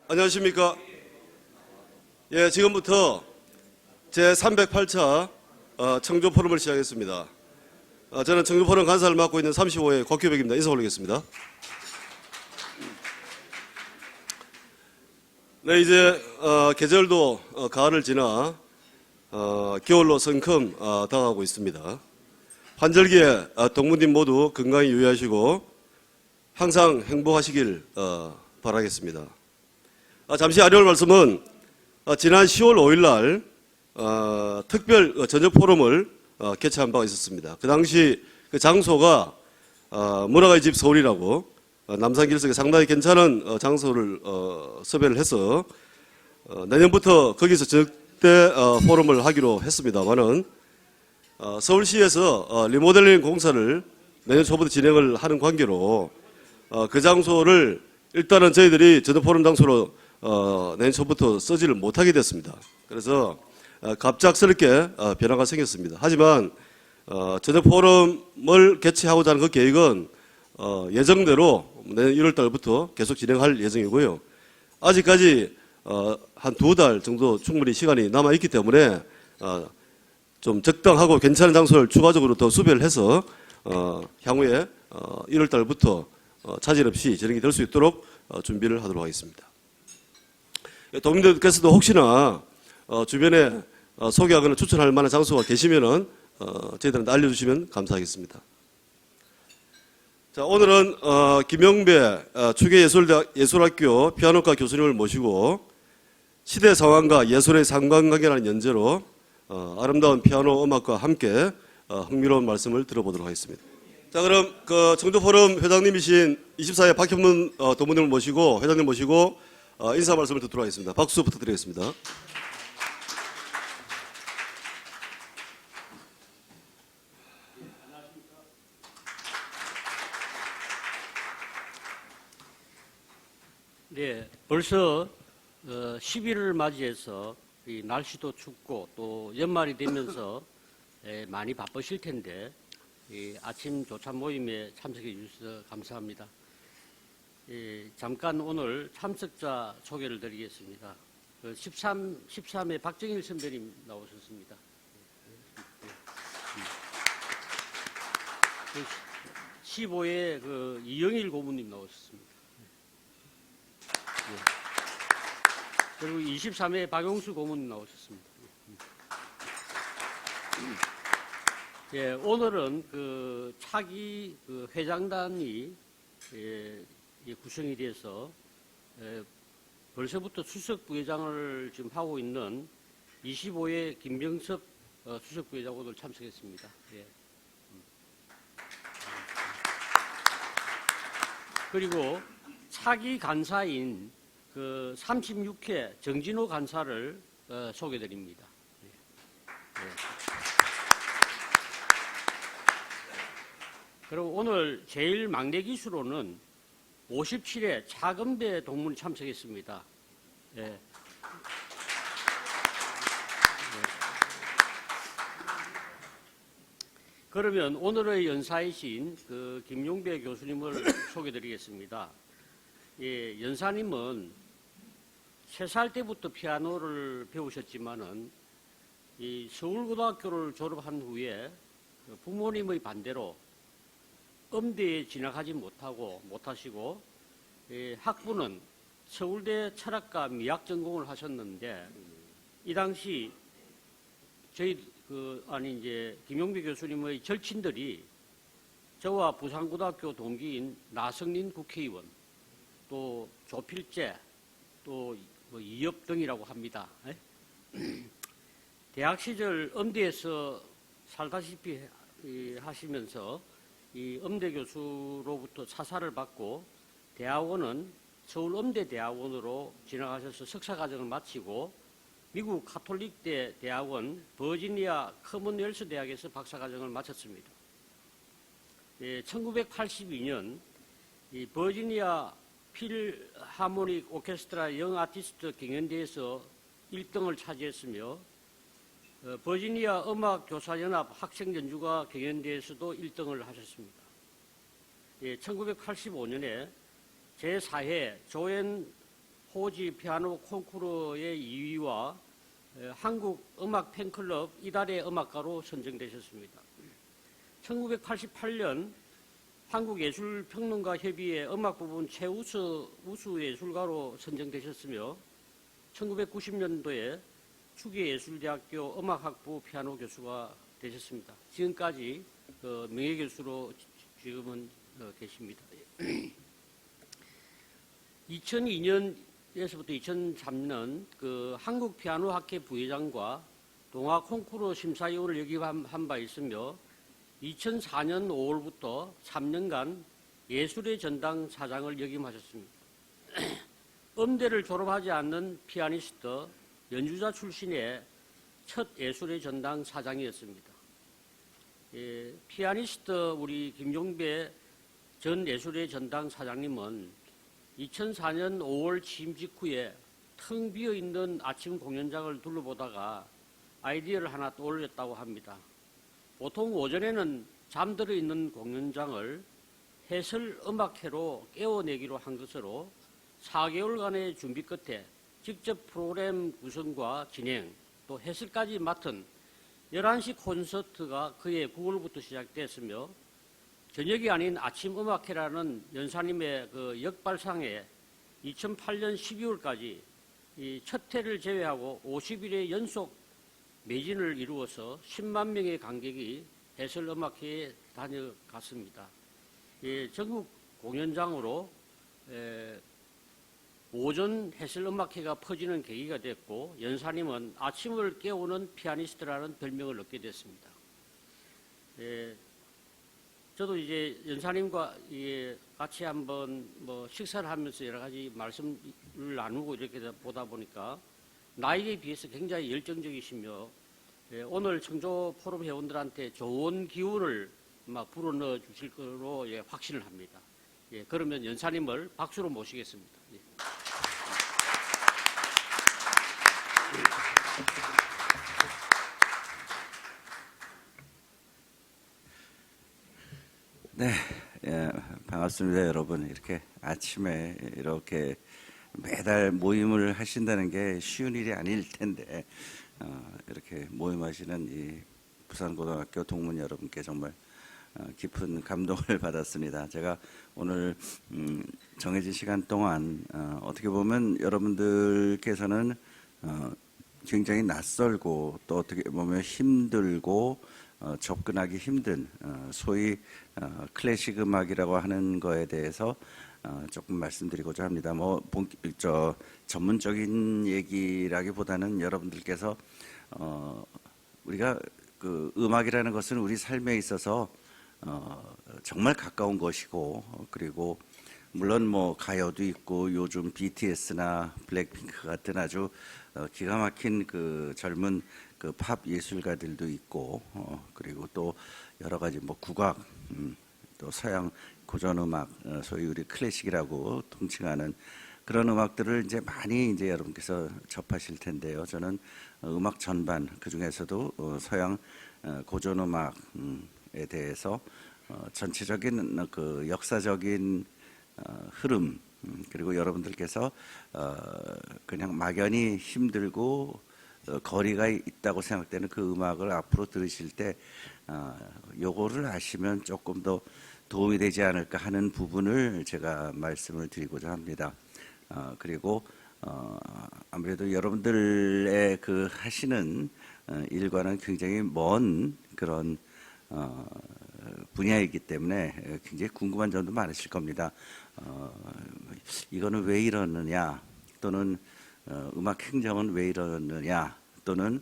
안녕하십니까. 예, 지금부터 제308차 청주 포럼을 시작하겠습니다. 저는 청주 포럼 간사를 맡고 있는 35회 곽규백입니다. 인사 올리겠습니다. 네, 이제 계절도 가을을 지나 겨울로 성큼 다가가고 있습니다. 환절기에 동무님 모두 건강히 유의하시고 항상 행복하시길 바라겠습니다. 잠시 알려올 말씀은 지난 10월 5일 날 특별 저녁 포럼을 개최한 바가 있었습니다. 그 당시 그 장소가 문화가의 집 서울이라고 남산길석에 상당히 괜찮은 장소를 섭외를 해서 내년부터 거기서 적대 포럼을 하기로 했습니다만은 서울시에서 리모델링 공사를 내년 초부터 진행을 하는 관계로 그 장소를 일단은 저희들이 저녁 포럼 장소로 내년 초부터 쓰지를 못하게 됐습니다. 그래서 갑작스럽게 변화가 생겼습니다. 하지만 저녁 포럼을 개최하고자 하는 그 계획은 예정대로 내년 1월 달부터 계속 진행할 예정이고요. 아직까지 한 2달 정도 충분히 시간이 남아있기 때문에 좀 적당하고 괜찮은 장소를 추가적으로 더 수배를 해서 향후에 1월 달부터 차질 없이 진행이 될 수 있도록 준비를 하도록 하겠습니다. 도민들께서도 혹시나 주변에 소개하거나 추천할 만한 장소가 계시면은 저희들한테 알려주시면 감사하겠습니다. 자, 오늘은 김영배 추계예술학교 피아노과 교수님을 모시고 시대 상황과 예술의 상관관계라는 연재로 아름다운 피아노 음악과 함께 흥미로운 말씀을 들어보도록 하겠습니다. 자, 그럼 청주 포럼 회장님이신 24회 박현문 도무님을 모시고 회장님 모시고 인사 말씀을 듣도록 하겠습니다. 박수 부탁드리겠습니다. 네, 벌써 11월을 맞이해서 이 날씨도 춥고 또 연말이 되면서 많이 바쁘실 텐데 아침 조찬 모임에 참석해 주셔서 감사합니다. 잠깐 오늘 참석자 소개를 드리겠습니다. 13회 박정일 선배님 나오셨습니다. 15회 이영일 고문님 나오셨습니다. 그리고 23회 박용수 고문님 나오셨습니다. 예, 오늘은 차기 회장단이 구성이 돼서 벌써부터 수석 부회장을 지금 하고 있는 25회 김병섭 수석 부회장 오늘 참석했습니다. 예. 그리고 차기 간사인 36회 정진호 간사를 소개드립니다. 예. 예. 그리고 오늘 제일 막내 기수로는 57회 차금배 동문이 참석했습니다. 예. 예. 그러면 오늘의 연사이신 김용배 교수님을 소개드리겠습니다. 예, 연사님은 3살 때부터 피아노를 배우셨지만은 이 서울고등학교를 졸업한 후에 부모님의 반대로 음대에 진학하지 못하시고 학부는 서울대 철학과 미학 전공을 하셨는데 이 당시 저희 김용배 교수님의 절친들이 저와 부산고등학교 동기인 나성린 국회의원 또 조필재 또 이엽 등이라고 합니다. 대학 시절 음대에서 살다시피 하시면서 이 음대 교수로부터 사사를 받고 대학원은 서울 음대대학원으로 진학하셔서 석사과정을 마치고 미국 가톨릭대 대학원 버지니아 커먼웰스 대학에서 박사과정을 마쳤습니다. 1982년 이 버지니아 필하모닉 오케스트라 영 아티스트 경연대회에서 1등을 차지했으며 버지니아 음악교사연합 학생연주가 경연대회에서도 1등을 하셨습니다. 1985년에 제4회 조앤 호지 피아노 콩쿠르의 2위와 한국 음악 팬클럽 이달의 음악가로 선정되셨습니다. 1988년 한국예술평론가협의회 음악 부분 최우수 예술가로 선정되셨으며 1990년도에 추계예술대학교 음악학부 피아노 교수가 되셨습니다. 지금까지 명예교수로 지금은 계십니다. 2002년에서부터 2003년 한국 피아노학회 부회장과 동아 콩쿠르 심사위원을 역임한 바 있으며 2004년 5월부터 3년간 예술의 전당 사장을 역임하셨습니다. 음대를 졸업하지 않는 피아니스트, 연주자 출신의 첫 예술의 전당 사장이었습니다. 피아니스트 우리 김종배 전 예술의 전당 사장님은 2004년 5월 취임 직후에 텅 비어있는 아침 공연장을 둘러보다가 아이디어를 하나 떠올렸다고 합니다. 보통 오전에는 잠들어 있는 공연장을 해설 음악회로 깨워내기로 한 것으로 4개월간의 준비 끝에 직접 프로그램 구성과 진행, 또 해설까지 맡은 11시 콘서트가 그해 9월부터 시작됐으며 저녁이 아닌 아침 음악회라는 연사님의 역발상에 2008년 12월까지 이 첫 해를 제외하고 50일의 연속 매진을 이루어서 10만 명의 관객이 해설 음악회에 다녀갔습니다. 전국 공연장으로 오전 해설 음악회가 퍼지는 계기가 됐고 연사님은 아침을 깨우는 피아니스트라는 별명을 얻게 됐습니다. 저도 이제 연사님과 같이 한번 식사를 하면서 여러 가지 말씀을 나누고 이렇게 보다 보니까 나이에 비해서 굉장히 열정적이시며 오늘 청조 포럼 회원들한테 좋은 기운을 불어넣어 주실 거로 확신을 합니다. 그러면 연사님을 박수로 모시겠습니다. 네, 반갑습니다, 여러분. 이렇게 아침에 이렇게 매달 모임을 하신다는 게 쉬운 일이 아닐 텐데 이렇게 모임하시는 이 부산고등학교 동문 여러분께 정말 깊은 감동을 받았습니다. 제가 오늘 정해진 시간 동안 어떻게 보면 여러분들께서는 굉장히 낯설고 또 어떻게 보면 힘들고 접근하기 힘든 소위 클래식 음악이라고 하는 거에 대해서 조금 말씀드리고자 합니다. 전문적인 얘기라기보다는 여러분들께서 우리가 그 음악이라는 것은 우리 삶에 있어서 정말 가까운 것이고 그리고 물론 가요도 있고 요즘 BTS나 블랙핑크 같은 아주 기가 막힌 그 젊은 그 팝 예술가들도 있고 그리고 또 여러 가지 국악 또 서양 고전 음악 소위 우리 클래식이라고 통칭하는 그런 음악들을 이제 많이 이제 여러분께서 접하실 텐데요. 저는 음악 전반 그 중에서도 서양 고전 음악에 대해서 전체적인 그 역사적인 흐름 그리고 여러분들께서 그냥 막연히 힘들고 거리가 있다고 생각되는 그 음악을 앞으로 들으실 때 요거를 아시면 조금 더 도움이 되지 않을까 하는 부분을 제가 말씀을 드리고자 합니다. 그리고 아무래도 여러분들의 그 하시는 일과는 굉장히 먼 그런 분야이기 때문에 굉장히 궁금한 점도 많으실 겁니다. 이거는 왜 이러느냐 또는 음악 행정은 왜 이러느냐 또는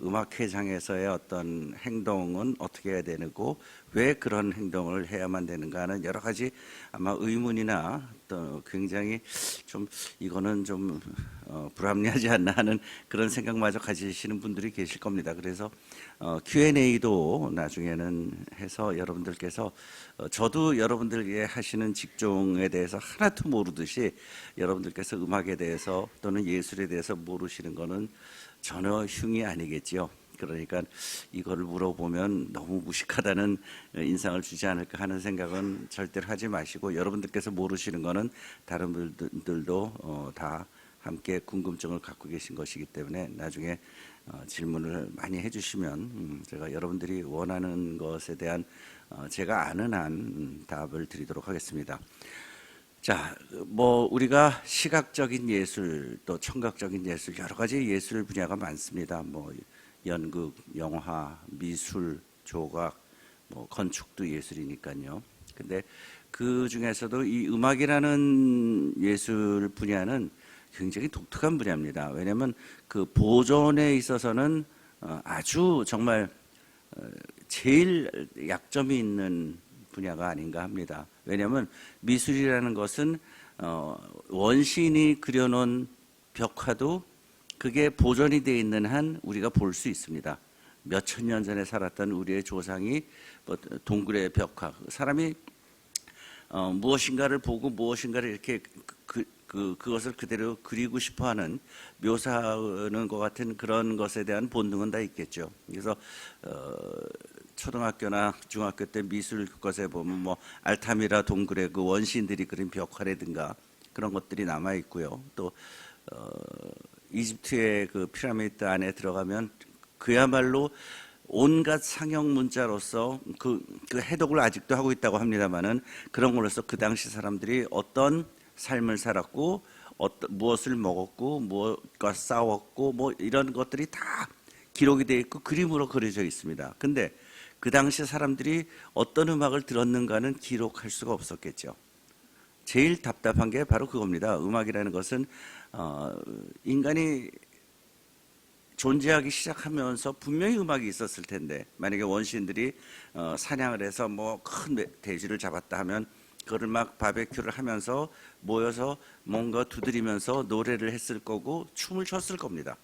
음악회장에서의 어떤 행동은 어떻게 해야 되고 왜 그런 행동을 해야만 되는가 하는 여러 가지 아마 의문이나 또 굉장히 좀 이거는 좀 불합리하지 않나 하는 그런 생각마저 가지시는 분들이 계실 겁니다. 그래서 Q&A도 나중에는 해서 여러분들께서 저도 여러분들이 하시는 직종에 대해서 하나도 모르듯이 여러분들께서 음악에 대해서 또는 예술에 대해서 모르시는 거는 전혀 흉이 아니겠지요. 그러니까 이거를 물어보면 너무 무식하다는 인상을 주지 않을까 하는 생각은 절대로 하지 마시고, 여러분들께서 모르시는 거는 다른 분들도 다 함께 궁금증을 갖고 계신 것이기 때문에 나중에 질문을 많이 해주시면 제가 여러분들이 원하는 것에 대한 제가 아는 한 답을 드리도록 하겠습니다. 자, 뭐 우리가 시각적인 예술 또 청각적인 예술 여러 가지 예술 분야가 많습니다. 뭐 연극, 영화, 미술, 조각, 뭐 건축도 예술이니까요. 근데 그 중에서도 이 음악이라는 예술 분야는 굉장히 독특한 분야입니다. 왜냐하면 그 보존에 있어서는 아주 정말 제일 약점이 있는 분야가 아닌가 합니다. 왜냐하면 미술이라는 것은 원시인이 그려놓은 벽화도 그게 보존이 되어 있는 한 우리가 볼 수 있습니다. 몇천 년 전에 살았던 우리의 조상이 동굴의 벽화, 사람이 무엇인가를 보고 무엇인가를 이렇게 그것을 그대로 그리고 싶어하는, 묘사하는 것 같은 그런 것에 대한 본능은 다 있겠죠. 그래서 초등학교나 중학교 때 미술 교과서에 보면 뭐 알타미라 동굴의 그 원시인들이 그린 벽화라든가 그런 것들이 남아 있고요. 또 이집트의 그 피라미드 안에 들어가면 그야말로 온갖 상형 문자로서 그 해독을 아직도 하고 있다고 합니다만은, 그런 걸로서 그 당시 사람들이 어떤 삶을 살았고 무엇을 먹었고 무엇과 싸웠고 뭐 이런 것들이 다 기록이 되어 있고 그림으로 그려져 있습니다. 근데 그 당시 사람들이 어떤 음악을 들었는가는 기록할 수가 없었겠죠. 제일 답답한 게 바로 그겁니다. 음악이라는 것은 인간이 존재하기 시작하면서 분명히 음악이 있었을 텐데, 만약에 원시인들이 사냥을 해서 뭐 큰 돼지를 잡았다 하면 그거를 막 바베큐를 하면서 모여서 뭔가 두드리면서 노래를 했을 거고 춤을 췄을 겁니다.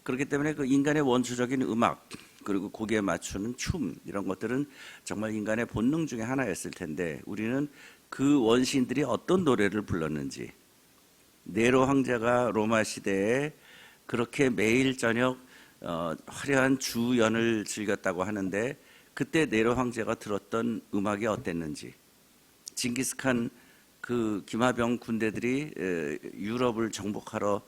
그렇기 때문에 그 인간의 원초적인 음악, 그리고 거기에 맞추는 춤, 이런 것들은 정말 인간의 본능 중에 하나였을 텐데, 우리는 그 원시인들이 어떤 노래를 불렀는지, 네로 황제가 로마 시대에 그렇게 매일 저녁 화려한 주연을 즐겼다고 하는데, 그때 네로 황제가 들었던 음악이 어땠는지, 징기스칸 그 기마병 군대들이 유럽을 정복하러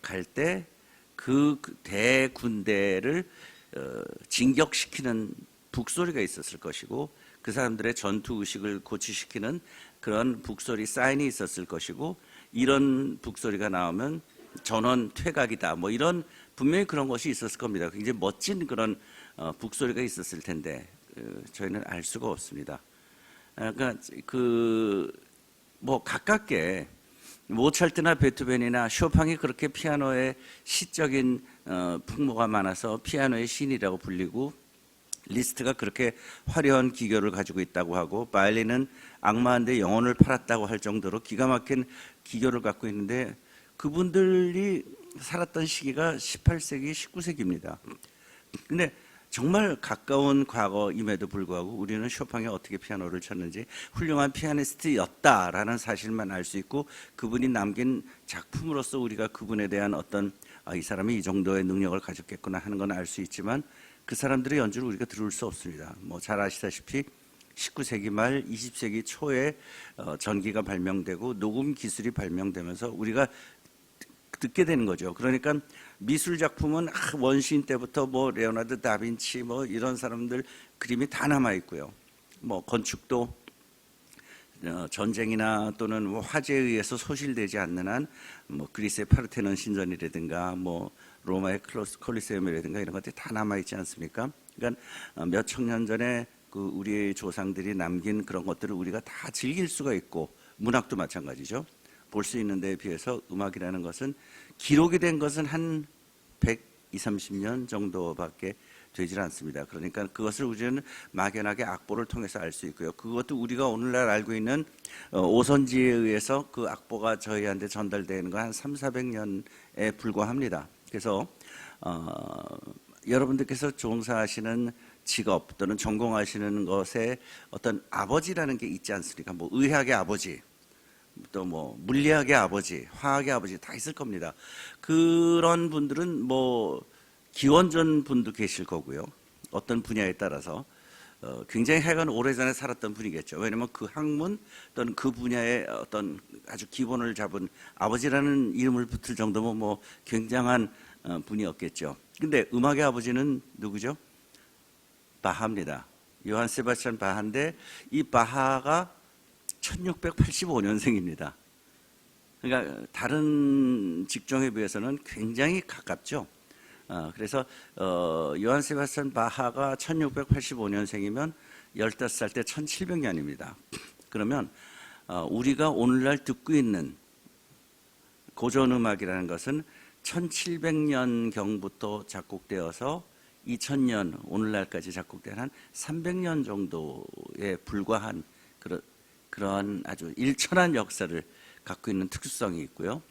갈 때 그 대군대를 진격시키는 북소리가 있었을 것이고, 그 사람들의 전투 의식을 고취시키는 그런 북소리 사인이 있었을 것이고, 이런 북소리가 나오면 전원 퇴각이다, 뭐 이런 분명히 그런 것이 있었을 겁니다. 굉장히 멋진 그런 북소리가 있었을 텐데 저희는 알 수가 없습니다. 그러니까 뭐 가깝게 모차르트나 베토벤이나 쇼팽이 그렇게 피아노에 시적인 풍모가 많아서 피아노의 신이라고 불리고, 리스트가 그렇게 화려한 기교를 가지고 있다고 하고, 바이올린은 악마한테 영혼을 팔았다고 할 정도로 기가 막힌 기교를 갖고 있는데, 그분들이 살았던 시기가 18세기, 19세기입니다. 근데 정말 가까운 과거임에도 불구하고 우리는 쇼팽이 어떻게 피아노를 쳤는지, 훌륭한 피아니스트였다라는 사실만 알 수 있고, 그분이 남긴 작품으로서 우리가 그분에 대한 어떤 이 사람이 이 정도의 능력을 가졌겠구나 하는 건 알 수 있지만, 그 사람들의 연주를 우리가 들을 수 없습니다. 뭐 잘 아시다시피 19세기 말 20세기 초에 전기가 발명되고 녹음 기술이 발명되면서 우리가 듣게 되는 거죠. 그러니까 미술 작품은 원시인 때부터 뭐 레오나르도 다빈치 뭐 이런 사람들 그림이 다 남아 있고요. 뭐 건축도 전쟁이나 또는 뭐 화재에 의해서 소실되지 않는 한 뭐 그리스의 파르테논 신전이라든가 뭐 로마의 콜리세움이라든가 이런 것들이 다 남아 있지 않습니까? 그러니까 몇 천년 전에 그 우리의 조상들이 남긴 그런 것들을 우리가 다 즐길 수가 있고, 문학도 마찬가지죠. 볼 수 있는 데에 비해서 음악이라는 것은 기록이 된 것은 한 120, 30년 정도밖에 되질 않습니다. 그러니까 그것을 우리는 막연하게 악보를 통해서 알 수 있고요. 그것도 우리가 오늘날 알고 있는 오선지에 의해서 그 악보가 저희한테 전달되는 거 한 300~400년에 불과합니다. 그래서 여러분들께서 종사하시는 직업 또는 전공하시는 것에 어떤 아버지라는 게 있지 않습니까? 뭐 의학의 아버지, 또 뭐 물리학의 아버지, 화학의 아버지 다 있을 겁니다. 그런 분들은 뭐 기원전 분도 계실 거고요. 어떤 분야에 따라서 굉장히 하여간 오래전에 살았던 분이겠죠. 왜냐하면 그 학문 또는 그 분야의 어떤 아주 기본을 잡은 아버지라는 이름을 붙을 정도면 뭐 굉장한 분이었겠죠. 근데 음악의 아버지는 누구죠? 바하입니다. 요한 세바스찬 바하인데 이 바하가 1685년생입니다. 그러니까 다른 직종에 비해서는 굉장히 가깝죠. 그래서 요한 세바스찬 바하가 1685년생이면 15살 때 1700년입니다. 그러면 우리가 오늘날 듣고 있는 고전음악이라는 것은 1700년경부터 작곡되어서 2000년 오늘날까지 작곡된 한 300년 정도에 불과한 그런 아주 일천한 역사를 갖고 있는 특수성이 있고요.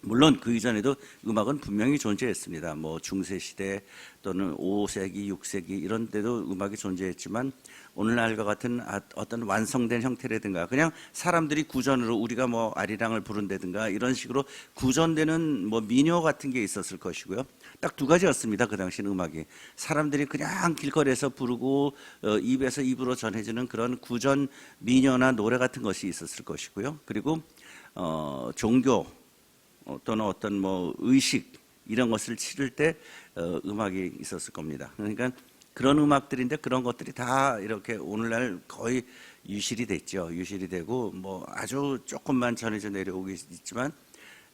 물론 그 이전에도 음악은 분명히 존재했습니다. 뭐 중세시대 또는 5세기, 6세기 이런 때도 음악이 존재했지만 오늘날과 같은 어떤 완성된 형태라든가 그냥 사람들이 구전으로 우리가 뭐 아리랑을 부른다든가 이런 식으로 구전되는 뭐 민요 같은 게 있었을 것이고요. 딱 두 가지였습니다. 그 당시는 음악이. 사람들이 그냥 길거리에서 부르고 입에서 입으로 전해지는 그런 구전 민요나 노래 같은 것이 있었을 것이고요. 그리고 종교 또는 어떤 뭐 의식 이런 것을 치를 때 음악이 있었을 겁니다. 그러니까 그런 음악들인데 그런 것들이 다 이렇게 오늘날 거의 유실이 됐죠. 유실이 되고 뭐 아주 조금만 전해져 내려오고 있지만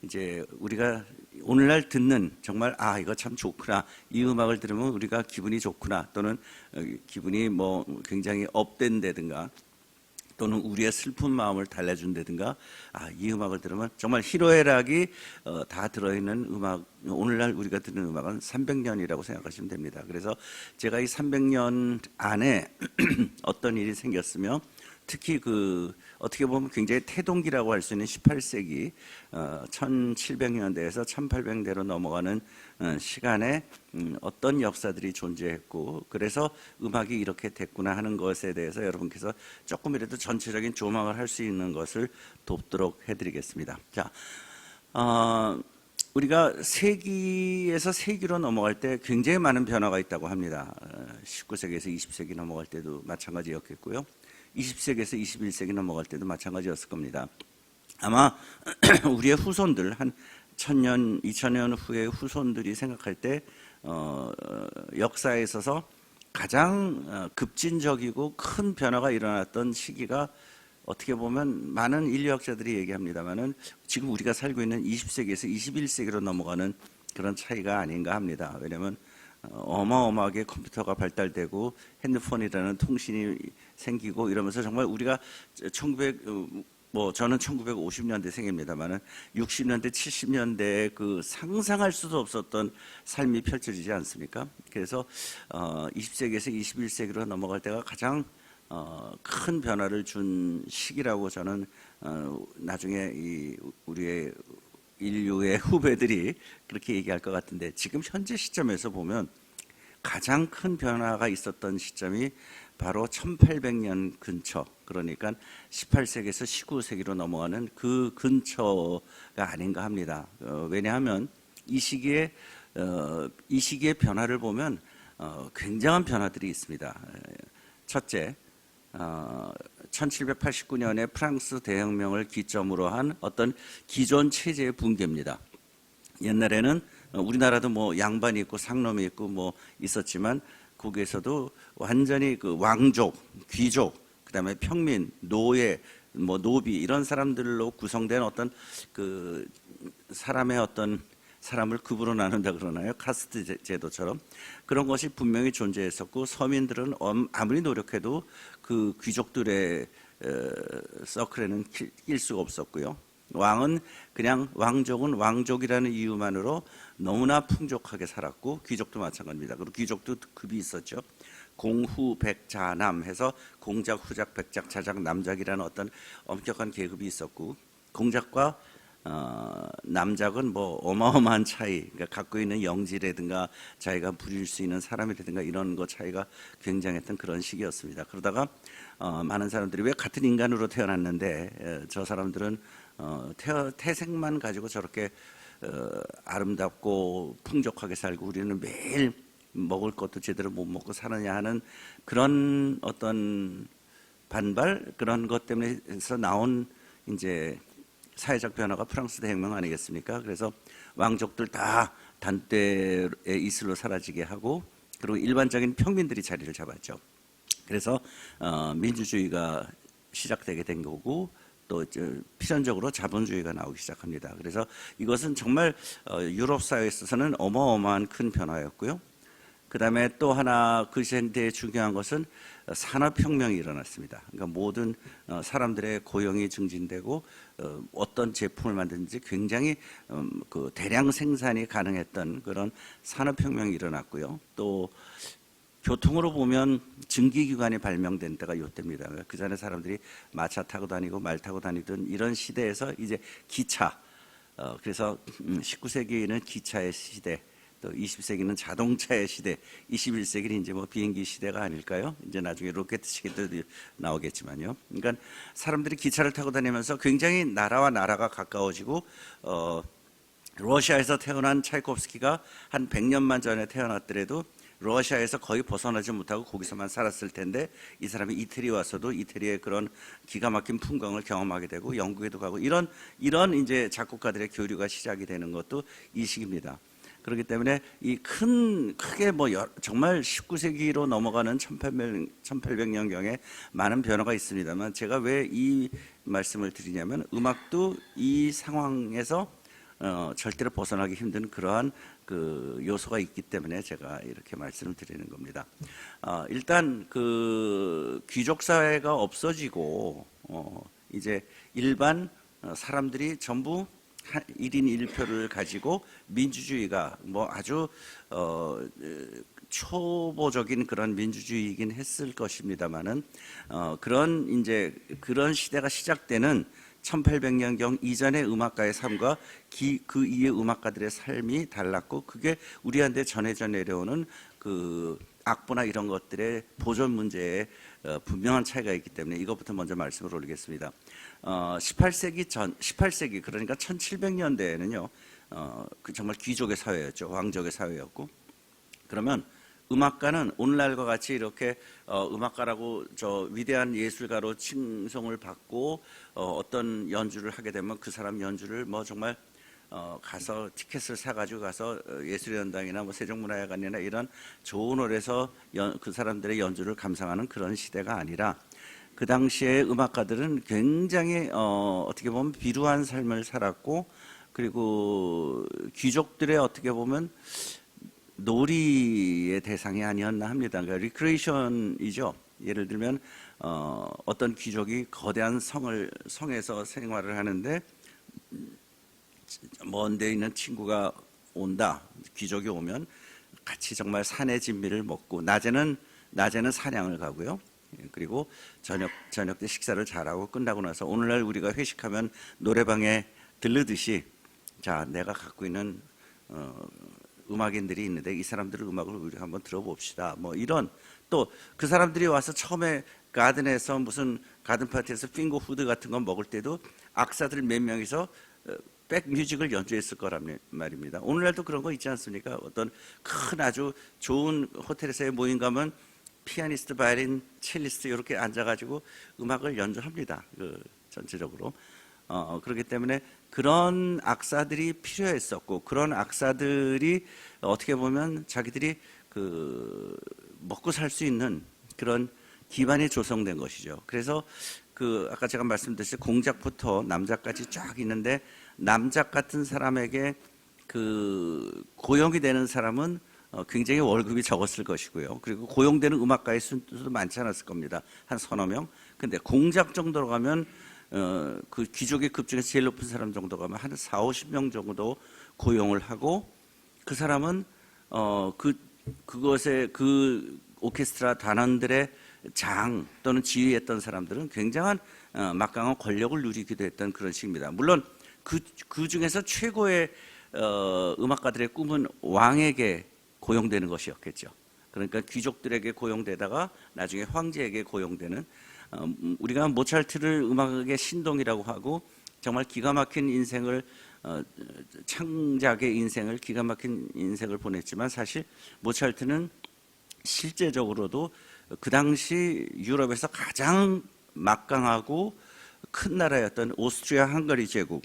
이제 우리가 오늘날 듣는 정말 이거 참 좋구나 이 음악을 들으면 우리가 기분이 좋구나 또는 기분이 뭐 굉장히 업된다든가 또는 우리의 슬픈 마음을 달래준다든가 이 음악을 들으면 정말 희로애락이 다 들어있는 음악 오늘날 우리가 듣는 음악은 300년이라고 생각하시면 됩니다. 그래서 제가 이 300년 안에 어떤 일이 생겼으며 특히 어떻게 보면 굉장히 태동기라고 할 수 있는 18세기 1700년대에서 1800년대로 넘어가는 시간에 어떤 역사들이 존재했고 그래서 음악이 이렇게 됐구나 하는 것에 대해서 여러분께서 조금이라도 전체적인 조망을 할 수 있는 것을 돕도록 해드리겠습니다. 자, 우리가 세기에서 세기로 넘어갈 때 굉장히 많은 변화가 있다고 합니다. 19세기에서 20세기 넘어갈 때도 마찬가지였겠고요. 20세기에서 21세기 넘어갈 때도 마찬가지였을 겁니다. 아마 우리의 후손들 한 1000년, 2000년 후의 후손들이 생각할 때 역사에 있어서 가장 급진적이고 큰 변화가 일어났던 시기가 어떻게 보면 많은 인류학자들이 얘기합니다만은 지금 우리가 살고 있는 20세기에서 21세기로 넘어가는 그런 차이가 아닌가 합니다. 왜냐하면 어마어마하게 컴퓨터가 발달되고 핸드폰이라는 통신이 생기고 이러면서 정말 우리가 저는 1950년대 생입니다만은 60년대, 70년대에 그 상상할 수도 없었던 삶이 펼쳐지지 않습니까? 그래서 20세기에서 21세기로 넘어갈 때가 가장 큰 변화를 준 시기라고 저는 나중에 우리의 인류의 후배들이 그렇게 얘기할 것 같은데 지금 현재 시점에서 보면 가장 큰 변화가 있었던 시점이 바로 1800년 근처 그러니까 18세기에서 19세기로 넘어가는 그 근처가 아닌가 합니다. 왜냐하면 이 시기의 변화를 보면 굉장한 변화들이 있습니다. 첫째 1789년에 프랑스 대혁명을 기점으로 한 어떤 기존 체제의 붕괴입니다. 옛날에는 우리나라도 뭐 양반이 있고 상놈이 있고 뭐 있었지만 거기에서도 완전히 그 왕족, 귀족, 그다음에 평민, 노예, 뭐 노비 이런 사람들로 구성된 어떤 그 사람을 급으로 나눈다 그러나요? 카스트 제도처럼 그런 것이 분명히 존재했었고 서민들은 아무리 노력해도 그 귀족들의 서클에는 낄 수가 없었고요. 왕은 그냥 왕족은 왕족이라는 이유만으로 너무나 풍족하게 살았고 귀족도 마찬가지입니다. 그리고 귀족도 급이 있었죠. 공후 백자남 해서 공작, 후작, 백작, 자작, 남작이라는 어떤 엄격한 계급이 있었고 공작과 남작은 뭐 어마어마한 차이, 그러니까 갖고 있는 영지라든가 자기가 부릴 수 있는 사람이라든가 이런 거 차이가 굉장했던 그런 시기였습니다. 그러다가 많은 사람들이 왜 같은 인간으로 태어났는데 저 사람들은 태생만 가지고 저렇게 아름답고 풍족하게 살고 우리는 매일 먹을 것도 제대로 못 먹고 사느냐 하는 그런 어떤 반발 그런 것 때문에서 나온 이제 사회적 변화가 프랑스 대혁명 아니겠습니까? 그래서 왕족들 다 단대의 이슬로 사라지게 하고 그리고 일반적인 평민들이 자리를 잡았죠. 그래서 민주주의가 시작되게 된 거고 또 필연적으로 자본주의가 나오기 시작합니다. 그래서 이것은 정말 유럽 사회에 있어서는 어마어마한 큰 변화였고요. 그 다음에 또 하나 그 시대에 중요한 것은 산업혁명이 일어났습니다. 그러니까 모든 사람들의 고용이 증진되고 어떤 제품을 만드는지 굉장히 그 대량 생산이 가능했던 그런 산업혁명이 일어났고요. 또 교통으로 보면 증기기관이 발명된 때가 이때입니다. 그 전에 사람들이 마차 타고 다니고 말 타고 다니던 이런 시대에서 이제 기차, 그래서 19세기에는 기차의 시대, 또 20세기는 자동차의 시대, 21세기는 이제 뭐 비행기 시대가 아닐까요? 이제 나중에 로켓 시대도 나오겠지만요. 그러니까 사람들이 기차를 타고 다니면서 굉장히 나라와 나라가 가까워지고 러시아에서 태어난 차이콥스키가 한 100년만 전에 태어났더라도 러시아에서 거의 벗어나지 못하고 거기서만 살았을 텐데 이 사람이 이태리 와서도 이태리의 그런 기가 막힌 풍광을 경험하게 되고 영국에도 가고 이런 이제 작곡가들의 교류가 시작이 되는 것도 이 시기입니다. 그렇기 때문에 이 크게 뭐 정말 19세기로 넘어가는 1800년경에 많은 변화가 있습니다만 제가 왜 이 말씀을 드리냐면 음악도 이 상황에서 절대로 벗어나기 힘든 그러한 그 요소가 있기 때문에 제가 이렇게 말씀을 드리는 겁니다. 일단 그 귀족 사회가 없어지고 이제 일반 사람들이 전부 1인 1표를 가지고 민주주의가 뭐 아주 초보적인 그런 민주주의이긴 했을 것입니다만은 그런 시대가 시작되는 1800년경 이전의 음악가의 삶과 그 이후의 음악가들의 삶이 달랐고 그게 우리한테 전해져 내려오는 그 악보나 이런 것들의 보존 문제에 분명한 차이가 있기 때문에 이것부터 먼저 말씀을 올리겠습니다. 18세기 그러니까 1700년대에는요 그 정말 귀족의 사회였죠. 왕족의 사회였고 그러면 음악가는 오늘날과 같이 이렇게 음악가라고 저 위대한 예술가로 칭송을 받고 어떤 연주를 하게 되면 그 사람 연주를 뭐 정말 가서 티켓을 사가지고 가서 예술연당이나 뭐 세종문화회관이나 이런 좋은 홀에서 그 사람들의 연주를 감상하는 그런 시대가 아니라 그 당시에 음악가들은 굉장히 어떻게 보면 비루한 삶을 살았고 그리고 귀족들의 어떻게 보면 놀이의 대상이 아니었나 합니다. 그러니까 리크레이션이죠. 예를 들면 어떤 귀족이 거대한 성에서 생활을 하는데 먼 데 있는 친구가 온다. 귀족이 오면 같이 정말 산의 진미를 먹고 낮에는 사냥을 가고요. 그리고 저녁 때 식사를 잘하고 끝나고 나서 오늘날 우리가 회식하면 노래방에 들르듯이 자 내가 갖고 있는 음악인들이 있는데 이 사람들의 음악을 우리가 한번 들어봅시다. 뭐 이런 또 그 사람들이 와서 처음에 가든에서 무슨 가든 파티에서 핑거 후드 같은 거 먹을 때도 악사들 몇 명이서 백뮤직을 연주했을 거란 말입니다. 오늘날도 그런 거 있지 않습니까? 어떤 큰 아주 좋은 호텔에서의 모임 가면 피아니스트, 바이올린, 첼리스트 이렇게 앉아가지고 음악을 연주합니다. 전체적으로. 그렇기 때문에 그런 악사들이 필요했었고 그런 악사들이 어떻게 보면 자기들이 그 먹고 살 수 있는 그런 기반이 조성된 것이죠. 그래서 그 아까 제가 말씀드렸듯이 공작부터 남작까지 쫙 있는데 남작 같은 사람에게 그 고용이 되는 사람은 굉장히 월급이 적었을 것이고요. 그리고 고용되는 음악가의 수도 많지 않았을 겁니다. 한 서너 명. 근데 공작 정도로 가면 그 귀족의 급 중에서 제일 높은 사람 정도 가면 한 4, 50명 정도 고용을 하고 그 사람은 그것에 그 오케스트라 단원들의 장 또는 지휘했던 사람들은 굉장한 막강한 권력을 누리기도 했던 그런 식입니다. 물론 그 중에서 최고의 음악가들의 꿈은 왕에게 고용되는 것이었겠죠. 그러니까 귀족들에게 고용되다가 나중에 황제에게 고용되는 우리가 모차르트를 음악의 신동이라고 하고 정말 기가 막힌 인생을 창작의 인생을 기가 막힌 인생을 보냈지만 사실 모차르트는 실제적으로도 그 당시 유럽에서 가장 막강하고 큰 나라였던 오스트리아 헝가리 제국,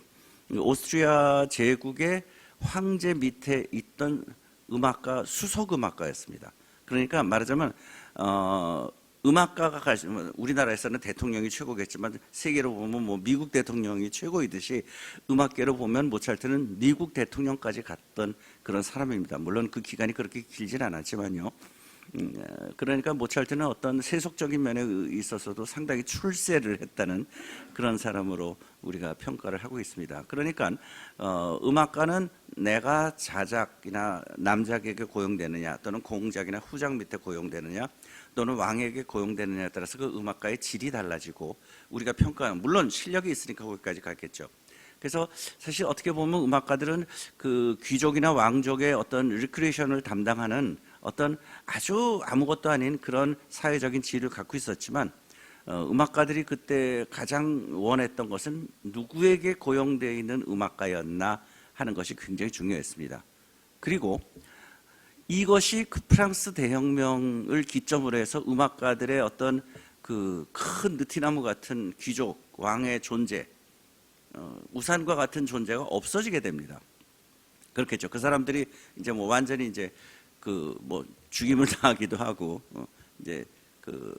오스트리아 제국의 황제 밑에 있던 음악가, 수석 음악가였습니다. 그러니까 말하자면 음악가가 가지면 우리나라에서는 대통령이 최고겠지만 세계로 보면 뭐 미국 대통령이 최고이듯이 음악계로 보면 모차르트는 미국 대통령까지 갔던 그런 사람입니다. 물론 그 기간이 그렇게 길진 않았지만요. 그러니까 모차르트는 어떤 세속적인 면에 있어서도 상당히 출세를 했다는 그런 사람으로 우리가 평가를 하고 있습니다. 그러니까 음악가는 내가 자작이나 남작에게 고용되느냐 또는 공작이나 후작 밑에 고용되느냐 또는 왕에게 고용되느냐에 따라서 그 음악가의 질이 달라지고 우리가 평가하는, 물론 실력이 있으니까 거기까지 갔겠죠. 그래서 사실 어떻게 보면 음악가들은 그 귀족이나 왕족의 어떤 리크레이션을 담당하는 어떤 아주 아무것도 아닌 그런 사회적인 지위를 갖고 있었지만 음악가들이 그때 가장 원했던 것은 누구에게 고용되어 있는 음악가였나 하는 것이 굉장히 중요했습니다. 그리고 이것이 그 프랑스 대혁명을 기점으로 해서 음악가들의 어떤 그 큰 느티나무 같은 귀족, 왕의 존재, 우산과 같은 존재가 없어지게 됩니다. 그렇겠죠. 그 사람들이 이제 뭐 완전히 이제 그 뭐 죽임을 당하기도 하고 이제 그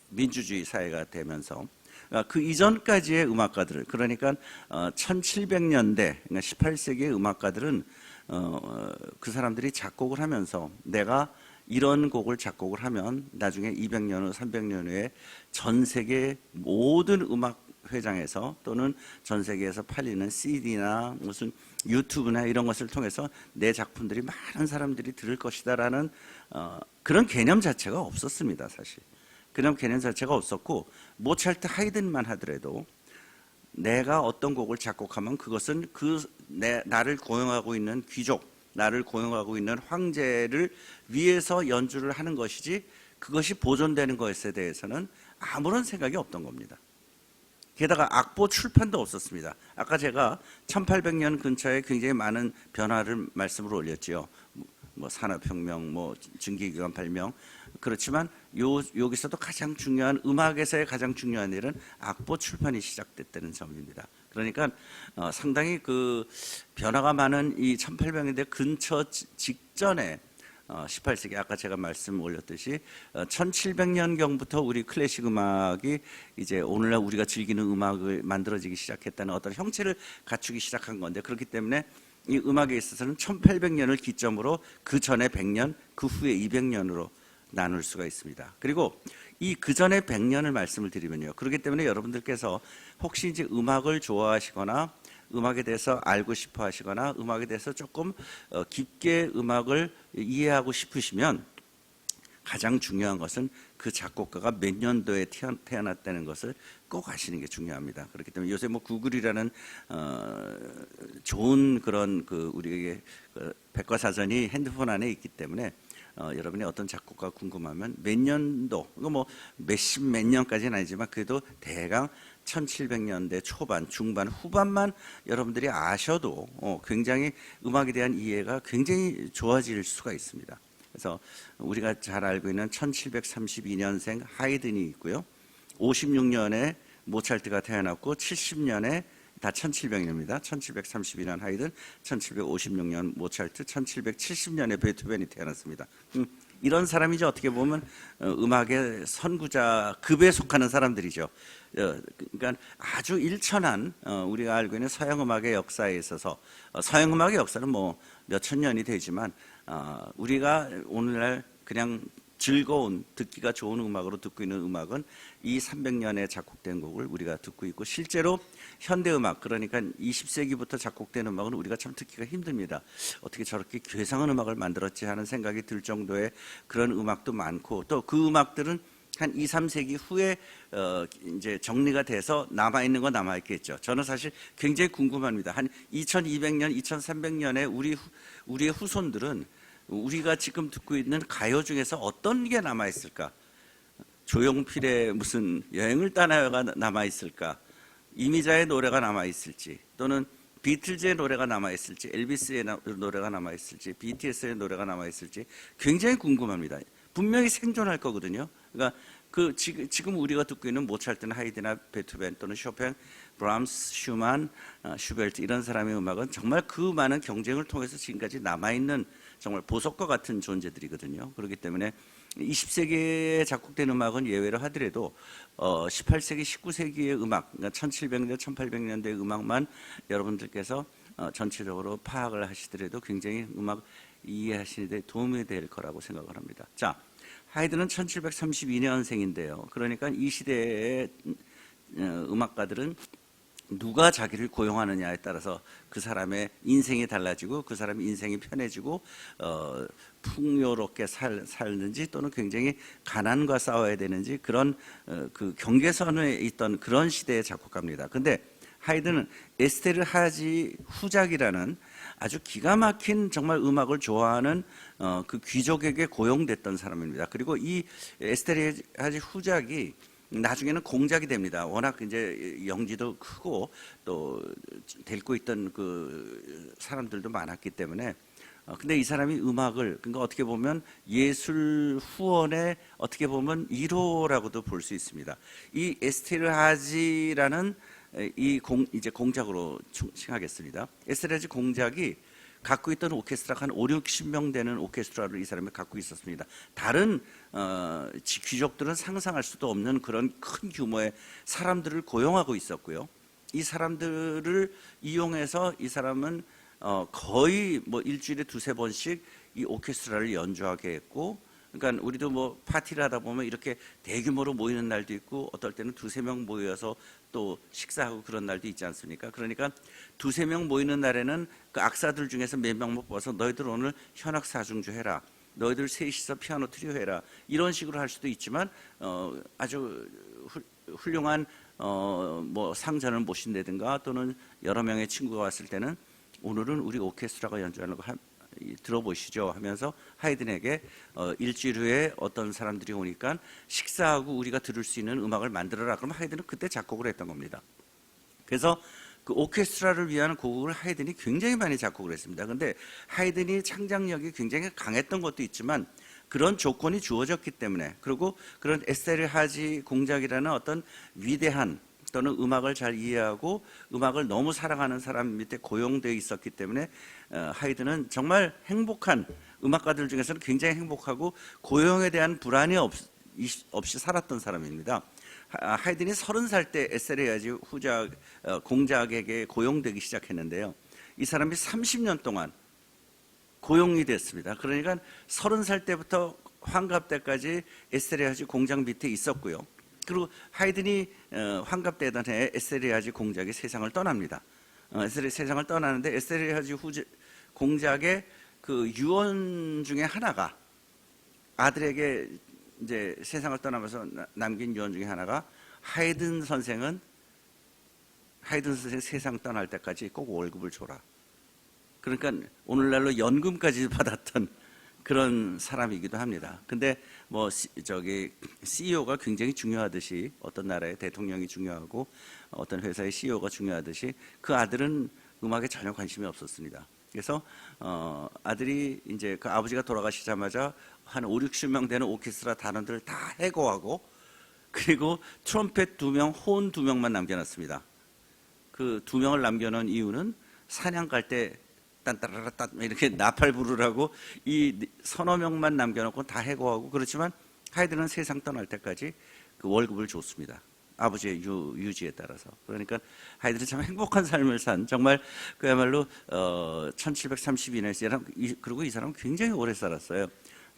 민주주의 사회가 되면서 그 이전까지의 음악가들, 그러니까 1700년대, 그러니까 18세기의 음악가들은 그 사람들이 작곡을 하면서 내가 이런 곡을 작곡을 하면 나중에 200년 후, 300년 후에 전 세계 모든 음악 회장에서 또는 전 세계에서 팔리는 CD나 무슨 유튜브나 이런 것을 통해서 내 작품들이 많은 사람들이 들을 것이다라는 그런 개념 자체가 없었습니다. 사실 그런 개념 자체가 없었고 모차르트, 하이든만 하더라도 내가 어떤 곡을 작곡하면 그것은 나를 고용하고 있는 귀족, 나를 고용하고 있는 황제를 위해서 연주를 하는 것이지 그것이 보존되는 것에 대해서는 아무런 생각이 없던 겁니다. 게다가 악보 출판도 없었습니다. 아까 제가 1800년 근처에 굉장히 많은 변화를 말씀을 올렸지요. 뭐 산업혁명, 뭐 증기기관 발명. 그렇지만 여기서도 가장 중요한, 음악에서의 가장 중요한 일은 악보 출판이 시작됐다는 점입니다. 그러니까 상당히 그 변화가 많은 이 1800년대 근처 직전에 18세기 아까 제가 말씀 올렸듯이 1700년경부터 우리 클래식 음악이 이제 오늘날 우리가 즐기는 음악을 만들어지기 시작했다는 어떤 형체를 갖추기 시작한 건데, 그렇기 때문에 이 음악에 있어서는 1800년을 기점으로 그 전에 100년, 그 후에 200년으로 나눌 수가 있습니다. 그리고 이 그 전에 100년을 말씀을 드리면요, 그렇기 때문에 여러분들께서 혹시 이제 음악을 좋아하시거나 음악에 대해서 알고 싶어 하시거나 음악에 대해서 조금 깊게 음악을 이해하고 싶으시면 가장 중요한 것은 그 작곡가가 몇 년도에 태어났다는 것을 꼭 아시는 게 중요합니다. 그렇기 때문에 요새 뭐 구글이라는 좋은 그런 그 우리에게 백과사전이 핸드폰 안에 있기 때문에 여러분이 어떤 작곡가 궁금하면 몇 년도, 이거 뭐 몇십 몇 년까지는 아니지만 그래도 대강 1700년대 초반, 중반, 후반만 여러분들이 아셔도 굉장히 음악에 대한 이해가 굉장히 좋아질 수가 있습니다. 그래서 우리가 잘 알고 있는 1732년생 하이든이 있고요. 56년에 모차르트가 태어났고 70년에 다 1700년입니다. 1732년 하이든, 1756년 모차르트, 1770년에 베토벤이 태어났습니다. 이런 사람이죠. 어떻게 보면 음악의 선구자급에 속하는 사람들이죠. 그러니까 아주 일천한 우리가 알고 있는 서양음악의 역사에 있어서 서양음악의 역사는 뭐 몇천 년이 되지만 우리가 오늘날 그냥 즐거운, 듣기가 좋은 음악으로 듣고 있는 음악은 이 300년에 작곡된 곡을 우리가 듣고 있고, 실제로 현대음악, 그러니까 20세기부터 작곡된 음악은 우리가 참 듣기가 힘듭니다. 어떻게 저렇게 괴상한 음악을 만들었지 하는 생각이 들 정도의 그런 음악도 많고, 또 그 음악들은 한 2, 3세기 후에 이제 정리가 돼서 남아있는 건 남아있겠죠. 저는 사실 굉장히 궁금합니다. 한 2200년, 2300년에 우리의 후손들은 우리가 지금 듣고 있는 가요 중에서 어떤 게 남아있을까? 조용필의 무슨 여행을 떠나요가 남아있을까? 이미자의 노래가 남아있을지, 또는 비틀즈의 노래가 남아있을지, 엘비스의 노래가 남아있을지, BTS의 노래가 남아있을지 굉장히 궁금합니다. 분명히 생존할 거거든요. 그러니까 지금 우리가 듣고 있는 모차르트나 하이드나 베토벤 또는 쇼팽, 브람스, 슈만, 슈베르트 이런 사람의 음악은 정말 그 많은 경쟁을 통해서 지금까지 남아있는 정말 보석과 같은 존재들이거든요. 그렇기 때문에 20세기에 작곡된 음악은 예외로 하더라도 18세기, 19세기의 음악, 그러니까 1700년, 1800년대의 음악만 여러분들께서 전체적으로 파악을 하시더라도 굉장히 음악 이해하시는 데 도움이 될 거라고 생각을 합니다. 자, 하이드는 1732년생인데요. 그러니까 이 시대의 음악가들은 누가 자기를 고용하느냐에 따라서 그 사람의 인생이 달라지고 그 사람의 인생이 편해지고 풍요롭게 살는지 또는 굉장히 가난과 싸워야 되는지 그런 그 경계선에 있던 그런 시대의 작곡가입니다. 근데 하이드는 에스테르 하지 후작이라는 아주 기가 막힌 정말 음악을 좋아하는 그 귀족에게 고용됐던 사람입니다. 그리고 이 에스테르 하지 후작이 나중에는 공작이 됩니다. 워낙 이제 영지도 크고 또 데리고 있던 그 사람들도 많았기 때문에 근데 이 사람이 음악을 그러니까 어떻게 보면 예술 후원의 어떻게 보면 1호라고도 볼 수 있습니다. 이 에스테르하지라는 이제 공작으로 칭하겠습니다. 에스테르하지 공작이 갖고 있던 오케스트라가 한 5, 60명 되는 오케스트라를 이 사람이 갖고 있었습니다. 다른 귀족들은 상상할 수도 없는 그런 큰 규모의 사람들을 고용하고 있었고요. 이 사람들을 이용해서 이 사람은 거의 뭐 일주일에 2-3번씩 이 오케스트라를 연주하게 했고, 그러니까 우리도 뭐 파티를 하다 보면 이렇게 대규모로 모이는 날도 있고 어떨 때는 2-3명 모여서 또 식사하고 그런 날도 있지 않습니까? 그러니까 2-3명 모이는 날에는 그 악사들 중에서 몇 명만 뽑아서 너희들 오늘 현악 사중주 해라. 너희들 셋이서 피아노 트리오 해라. 이런 식으로 할 수도 있지만 아주 훌륭한 뭐 상전을 모신다든가 또는 여러 명의 친구가 왔을 때는 오늘은 우리 오케스트라가 연주하는 거 들어보시죠 하면서 하이든에게 일주일 후에 어떤 사람들이 오니까 식사하고 우리가 들을 수 있는 음악을 만들어라. 그럼 하이든은 그때 작곡을 했던 겁니다. 그래서 그 오케스트라를 위한 곡을 하이든이 굉장히 많이 작곡을 했습니다. 그런데 하이든이 창작력이 굉장히 강했던 것도 있지만 그런 조건이 주어졌기 때문에 그리고 그런 에스테르하지 공작이라는 어떤 위대한 또는 음악을 잘 이해하고 음악을 너무 사랑하는 사람 밑에 고용되어 있었기 때문에 하이든은 정말 행복한 음악가들 중에서는 굉장히 행복하고 고용에 대한 불안이 없이 살았던 사람입니다. 하이든이 30살 때 에스테르하지 공작에게 고용되기 시작했는데요. 이 사람이 30년 동안 고용이 됐습니다. 그러니까 30살 때부터 환갑 때까지 에스테르하지 공작 밑에 있었고요. 그리고 하이든이 환갑되던 해에 에스테르하지 공작이 세상을 떠납니다. 세상을 떠나는데 에스테르하지 공작의 그 유언 중에 하나가 아들에게 이제 세상을 떠나면서 남긴 유언 중에 하나가 하이든 선생 세상 떠날 때까지 꼭 월급을 줘라. 그러니까 오늘날로 연금까지 받았던 그런 사람이기도 합니다. 근데 뭐 CEO가 굉장히 중요하듯이 어떤 나라의 대통령이 중요하고 어떤 회사의 CEO가 중요하듯이 그 아들은 음악에 전혀 관심이 없었습니다. 그래서 아들이 이제 그 아버지가 돌아가시자마자 한 5, 60명 되는 오케스트라 단원들을 다 해고하고 그리고 트럼펫 2명, 호은 2명만 남겨놨습니다. 그 2명을 남겨놓은 이유는 사냥 갈 때 딴따라따 이렇게 나팔 부르라고 이 서너 명만 남겨놓고 다 해고하고 그렇지만 하이든은 세상 떠날 때까지 그 월급을 줬습니다. 아버지의 유지에 따라서. 그러니까 하이든은 참 행복한 삶을 산 정말 그야말로 1732년에 그리고 이 사람은 굉장히 오래 살았어요.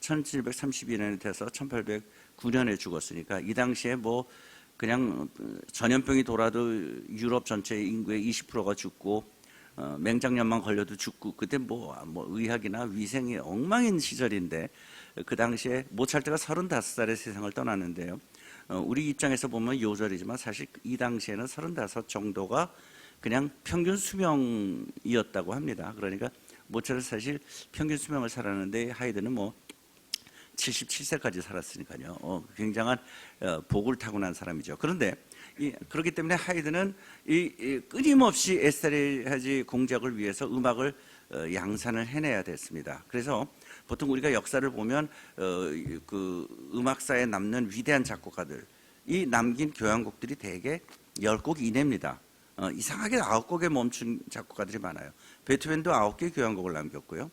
1732년에 돼서 1809년에 죽었으니까 이 당시에 뭐 그냥 전염병이 돌아도 유럽 전체 인구의 20%가 죽고 맹장염만 걸려도 죽고 그때 뭐 의학이나 위생이 엉망인 시절인데 그 당시에 모차르트가 35살에 세상을 떠났는데요. 우리 입장에서 보면 요절이지만 사실 이 당시에는 35 정도가 그냥 평균 수명이었다고 합니다. 그러니까 모차르트 사실 평균 수명을 살았는데 하이든은 뭐 77세까지 살았으니까요. 굉장한 복을 타고난 사람이죠. 그런데 그렇기 때문에 하이든은 이 끊임없이 에스테르하지 공작을 위해서 음악을 양산을 해내야 됐습니다. 그래서 보통 우리가 역사를 보면 그 음악사에 남는 위대한 작곡가들 이 남긴 교향곡들이 대개 10곡 이내입니다. 이상하게 9곡에 멈춘 작곡가들이 많아요. 베토벤도 9개 교향곡을 남겼고요.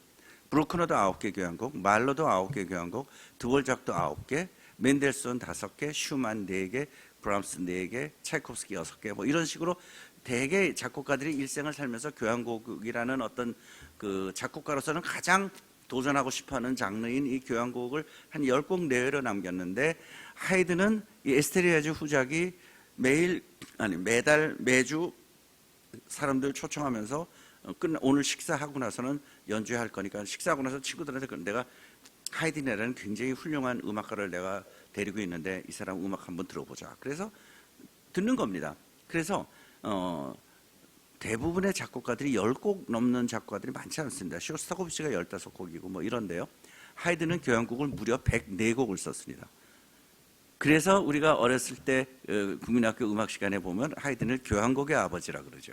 브루크너도 9개 교향곡, 말러도 9개 교향곡, 드볼작도 9개, 멘델소은 5개, 슈만 4개, 브람스 4개, 차이콥스키 6개, 뭐 이런 식으로 대개 작곡가들이 일생을 살면서 교향곡이라는 어떤 그 작곡가로서는 가장 도전하고 싶어하는 장르인 이 교향곡을 한 10곡 내외로 남겼는데 하이든은 이 에스테르하지 후작이 매달 매주 사람들 초청하면서 오늘 식사하고 나서는 연주할 거니까 식사하고 나서 친구들한테 내가 하이든이라는 굉장히 훌륭한 음악가를 내가 데리고 있는데 이 사람 음악 한번 들어보자. 그래서 듣는 겁니다. 그래서 대부분의 작곡가들이 10곡 넘는 작곡가들이 많지 않습니다. 쇼스타코비치가 15곡이고 뭐 이런데요. 하이든은 교향곡을 무려 104곡을 썼습니다. 그래서 우리가 어렸을 때 국민학교 음악 시간에 보면 하이든을 교향곡의 아버지라 그러죠.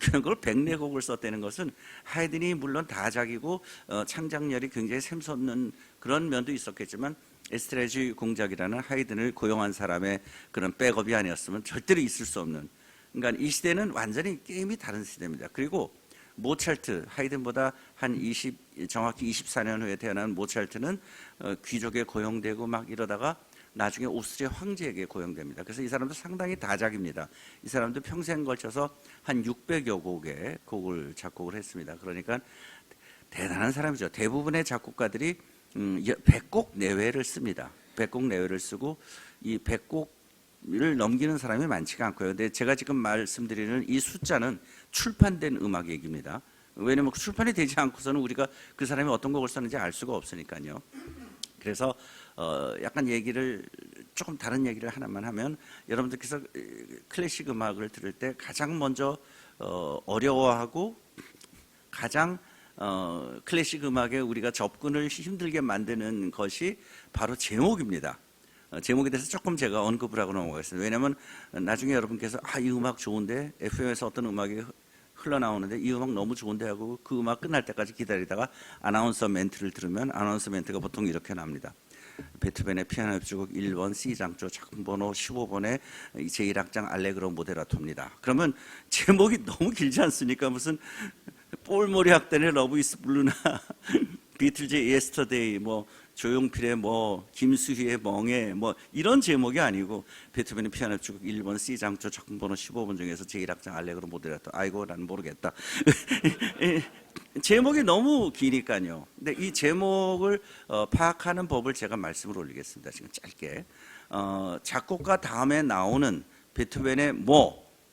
교향곡을 104곡을 썼다는 것은 하이든이 물론 다작이고 창작력이 굉장히 샘솟는 그런 면도 있었겠지만 에스테르하지 공작이라는 하이든을 고용한 사람의 그런 백업이 아니었으면 절대로 있을 수 없는, 그러니까 이 시대는 완전히 게임이 다른 시대입니다. 그리고 모차르트, 하이든보다 정확히 24년 후에 태어난 모차르트는 귀족에 고용되고 막 이러다가 나중에 오스트리아 황제에게 고용됩니다. 그래서 이 사람도 상당히 다작입니다. 이 사람도 평생 걸쳐서 한 600여 곡의 곡을 작곡을 했습니다. 그러니까 대단한 사람이죠. 대부분의 작곡가들이 100곡 내외를 씁니다. 100곡 내외를 쓰고 이 100곡을 넘기는 사람이 많지가 않고요. 근데 제가 지금 말씀드리는 이 숫자는 출판된 음악 얘기입니다. 왜냐하면 출판이 되지 않고서는 우리가 그 사람이 어떤 곡을 썼는지 알 수가 없으니까요. 그래서 약간 얘기를 조금 다른 얘기를 하나만 하면 여러분들께서 클래식 음악을 들을 때 가장 먼저 어려워하고 가장 클래식 음악에 우리가 접근을 힘들게 만드는 것이 바로 제목입니다. 제목에 대해서 조금 제가 언급을 하고 넘어가겠습니다. 왜냐하면 나중에 여러분께서 이 음악 좋은데 FM에서 어떤 음악이 흘러나오는데 이 음악 너무 좋은데 하고 그 음악 끝날 때까지 기다리다가 아나운서 멘트를 들으면 아나운서 멘트가 보통 이렇게 납니다. 베토벤의 피아노 협주곡 1번 C장조 작품번호 15번의 제1악장 알레그로 모데라토입니다. 그러면 제목이 너무 길지 않습니까? 무슨 폴모리 학단의 러브 이스 블루나 비틀즈의 예스터데이, 뭐 조용필의 뭐 김수희의 멍해 뭐 이런 제목이 아니고 베토벤의 피아노 협주곡 1번 C장조 작품번호 15번 중에서 제1악장 알레그로 모데라토. 아이고 난 모르겠다. 제목이 너무 기니까요. 근데 이 제목을 파악하는 법을 제가 말씀을 올리겠습니다. 지금 짧게. 작곡가 다음에 나오는 베토벤의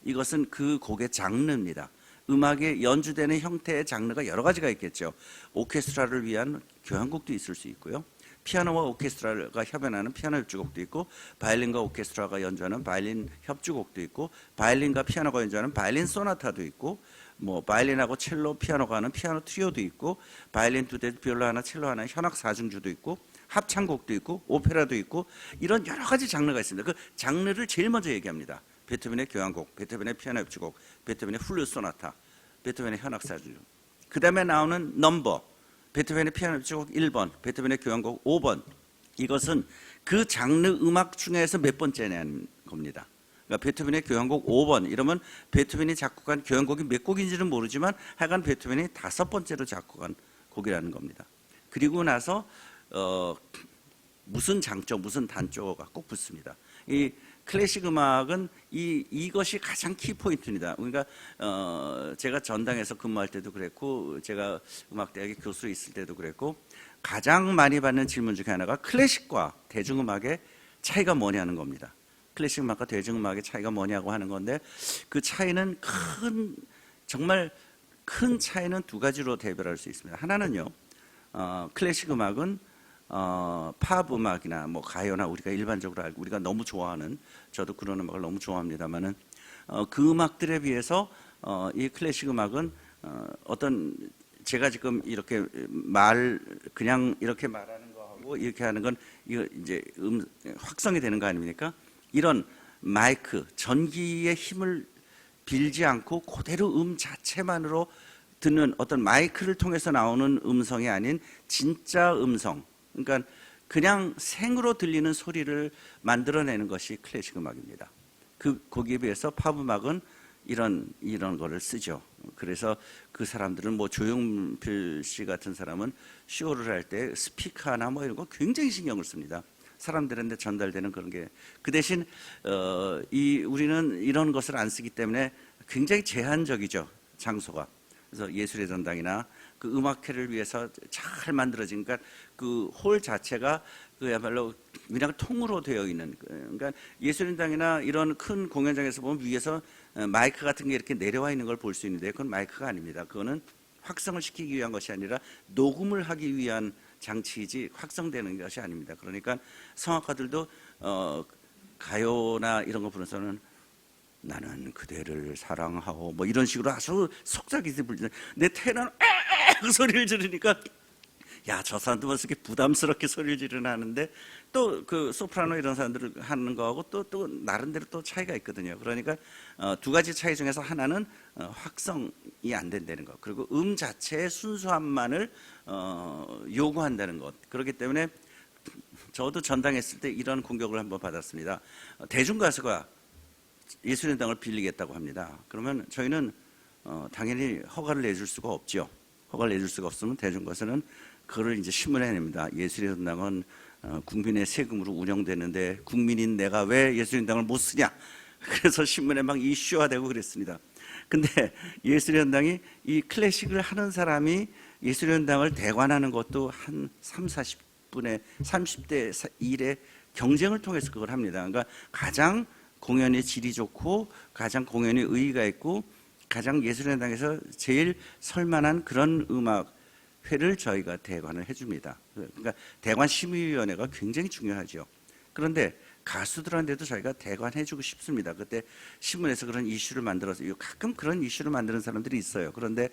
이것은 그 곡의 장르입니다. 음악에 연주되는 형태의 장르가 여러 가지가 있겠죠. 오케스트라를 위한 교향곡도 있을 수 있고요. 피아노와 오케스트라가 협연하는 피아노 협주곡도 있고, 바이올린과 오케스트라가 연주하는 바이올린 협주곡도 있고, 바이올린과 피아노가 연주하는 바이올린 소나타도 있고, 뭐 바이올린하고 첼로, 피아노가 하는 피아노 트리오도 있고, 바이올린 2대, 비올라 하나, 첼로 하나, 현악 4중주도 있고, 합창곡도 있고, 오페라도 있고, 이런 여러 가지 장르가 있습니다. 그 장르를 제일 먼저 얘기합니다. 베토벤의 교향곡, 베토벤의 피아노 협주곡, 베토벤의 훌루 소나타, 베토벤의 현악 4중주. 그 다음에 나오는 넘버, 베토벤의 피아노 협주곡 1번, 베토벤의 교향곡 5번. 이것은 그 장르 음악 중에서 몇 번째냐는 겁니다. 그러니까 베토벤의 교향곡 5번 이러면 베토벤이 작곡한 교향곡이 몇 곡인지는 모르지만 하여간 베토벤이 5번째로 작곡한 곡이라는 겁니다. 그리고 나서 무슨 장조 무슨 단조가 꼭 붙습니다. 이 클래식 음악은 이것이 가장 키포인트입니다. 그러니까 제가 전당에서 근무할 때도 그랬고 제가 음악대학에 교수로 있을 때도 그랬고 가장 많이 받는 질문 중에 하나가 클래식과 대중음악의 차이가 뭐냐는 겁니다. 클래식 음악과 대중음악의 차이가 뭐냐고 하는 건데 그 차이는 정말 큰 차이는 두 가지로 대별할 수 있습니다. 하나는요, 클래식 음악은 팝 음악이나 뭐 가요나 우리가 일반적으로 알고 우리가 너무 좋아하는, 저도 그런 음악을 너무 좋아합니다만은 그 음악들에 비해서 이 클래식 음악은 어떤 제가 지금 이렇게 그냥 이렇게 말하는 거하고 이렇게 하는 건 이거 이제 확성이 되는 거 아닙니까? 이런 마이크, 전기의 힘을 빌지 않고 그대로 자체만으로 듣는 어떤 마이크를 통해서 나오는 음성이 아닌 진짜 음성, 그러니까 그냥 생으로 들리는 소리를 만들어내는 것이 클래식 음악입니다. 거기에 비해서 팝 음악은 이런 거를 쓰죠. 그래서 그 사람들은 뭐 조용필 씨 같은 사람은 쇼를 할 때 스피커나 뭐 이런 거 굉장히 신경을 씁니다. 사람들한테 전달되는 그런 게. 그 대신 우리는 이런 것을 안 쓰기 때문에 굉장히 제한적이죠, 장소가. 그래서 예술의 전당이나 그 음악회를 위해서 잘 만들어진, 그러니까 그 홀 자체가 그야말로 그냥 통으로 되어 있는, 그러니까 예술의 전당이나 이런 큰 공연장에서 보면 위에서 마이크 같은 게 이렇게 내려와 있는 걸 볼 수 있는데 그건 마이크가 아닙니다. 그거는 확성을 시키기 위한 것이 아니라 녹음을 하기 위한 장치이지 확성되는 것이 아닙니다. 그러니까 성악가들도 가요나 이런 거 부르면서는 나는 그대를 사랑하오 뭐 이런 식으로 아주 속삭이듯이 부르는데 내 테너는 그 소리를 지르니까 야, 저 사람도 벌써 이렇게 부담스럽게 소리를 지르나 하는데 또 그 소프라노 이런 사람들을 하는 거하고 또 나름대로 또 차이가 있거든요. 그러니까 두 가지 차이 중에서 하나는 확성이 안 된다는 것, 그리고 자체의 순수함만을 요구한다는 것. 그렇기 때문에 저도 전당했을 때 이런 공격을 한번 받았습니다. 대중가수가 예술의 전당을 빌리겠다고 합니다. 그러면 저희는 당연히 허가를 내줄 수가 없죠. 허가를 내줄 수가 없으면 대중가수는 그거를 이제 신문에 냅니다. 예술의 전당은 국민의 세금으로 운영되는데 국민인 내가 왜 예술의 전당을 못 쓰냐. 그래서 신문에 막 이슈화되고 그랬습니다. 근데 예술의 전당이 이 클래식을 하는 사람이 예술의 전당을 대관하는 것도 한 30대 1의 경쟁을 통해서 그걸 합니다. 그러니까 가장 공연의 질이 좋고 가장 공연의 의의가 있고 가장 예술의 전당에서 제일 설만한 그런 음악회를 저희가 대관을 해줍니다. 그러니까 대관심의위원회가 굉장히 중요하죠. 그런데 가수들한테도 저희가 대관해주고 싶습니다. 그때 신문에서 그런 이슈를 만들어서 가끔 그런 이슈를 만드는 사람들이 있어요. 그런데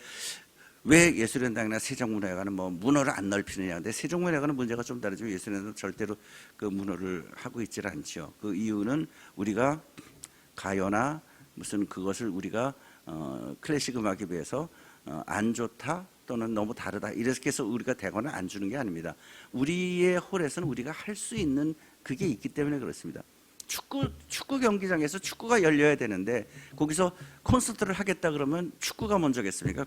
왜 예술연당이나 세종문화회관은 뭐 문호를 안 넓히느냐. 근데 세종문화회관은 문제가 좀 다르죠. 예술연당은 절대로 그 문호를 하고 있질 않죠. 그 이유는 우리가 가요나 무슨 그것을 우리가 클래식 음악에 비해서 안 좋다 또는 너무 다르다 이렇게 해서 우리가 대관을 안 주는 게 아닙니다. 우리의 홀에서는 우리가 할 수 있는 그게 있기 때문에 그렇습니다. 축구 경기장에서 축구가 열려야 되는데 거기서 콘서트를 하겠다 그러면 축구가 먼저겠습니까?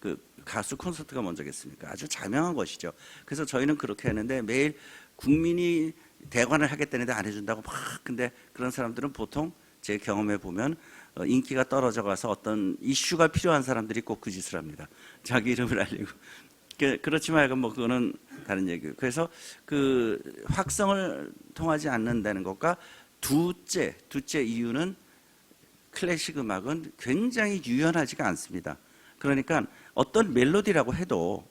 그 가수 콘서트가 먼저겠습니까? 아주 자명한 것이죠. 그래서 저희는 그렇게 하는데 매일 국민이 대관을 하겠다는데 안 해준다고 막. 근데 그런 사람들은 보통 제 경험해 보면 인기가 떨어져 가서 어떤 이슈가 필요한 사람들이 꼭 그 짓을 합니다. 자기 이름을 알리고. 그렇지 말고 뭐 그거는 다른 얘기예요. 그래서 그 확성을 통하지 않는다는 것과 둘째 이유는 클래식 음악은 굉장히 유연하지가 않습니다. 그러니까 어떤 멜로디라고 해도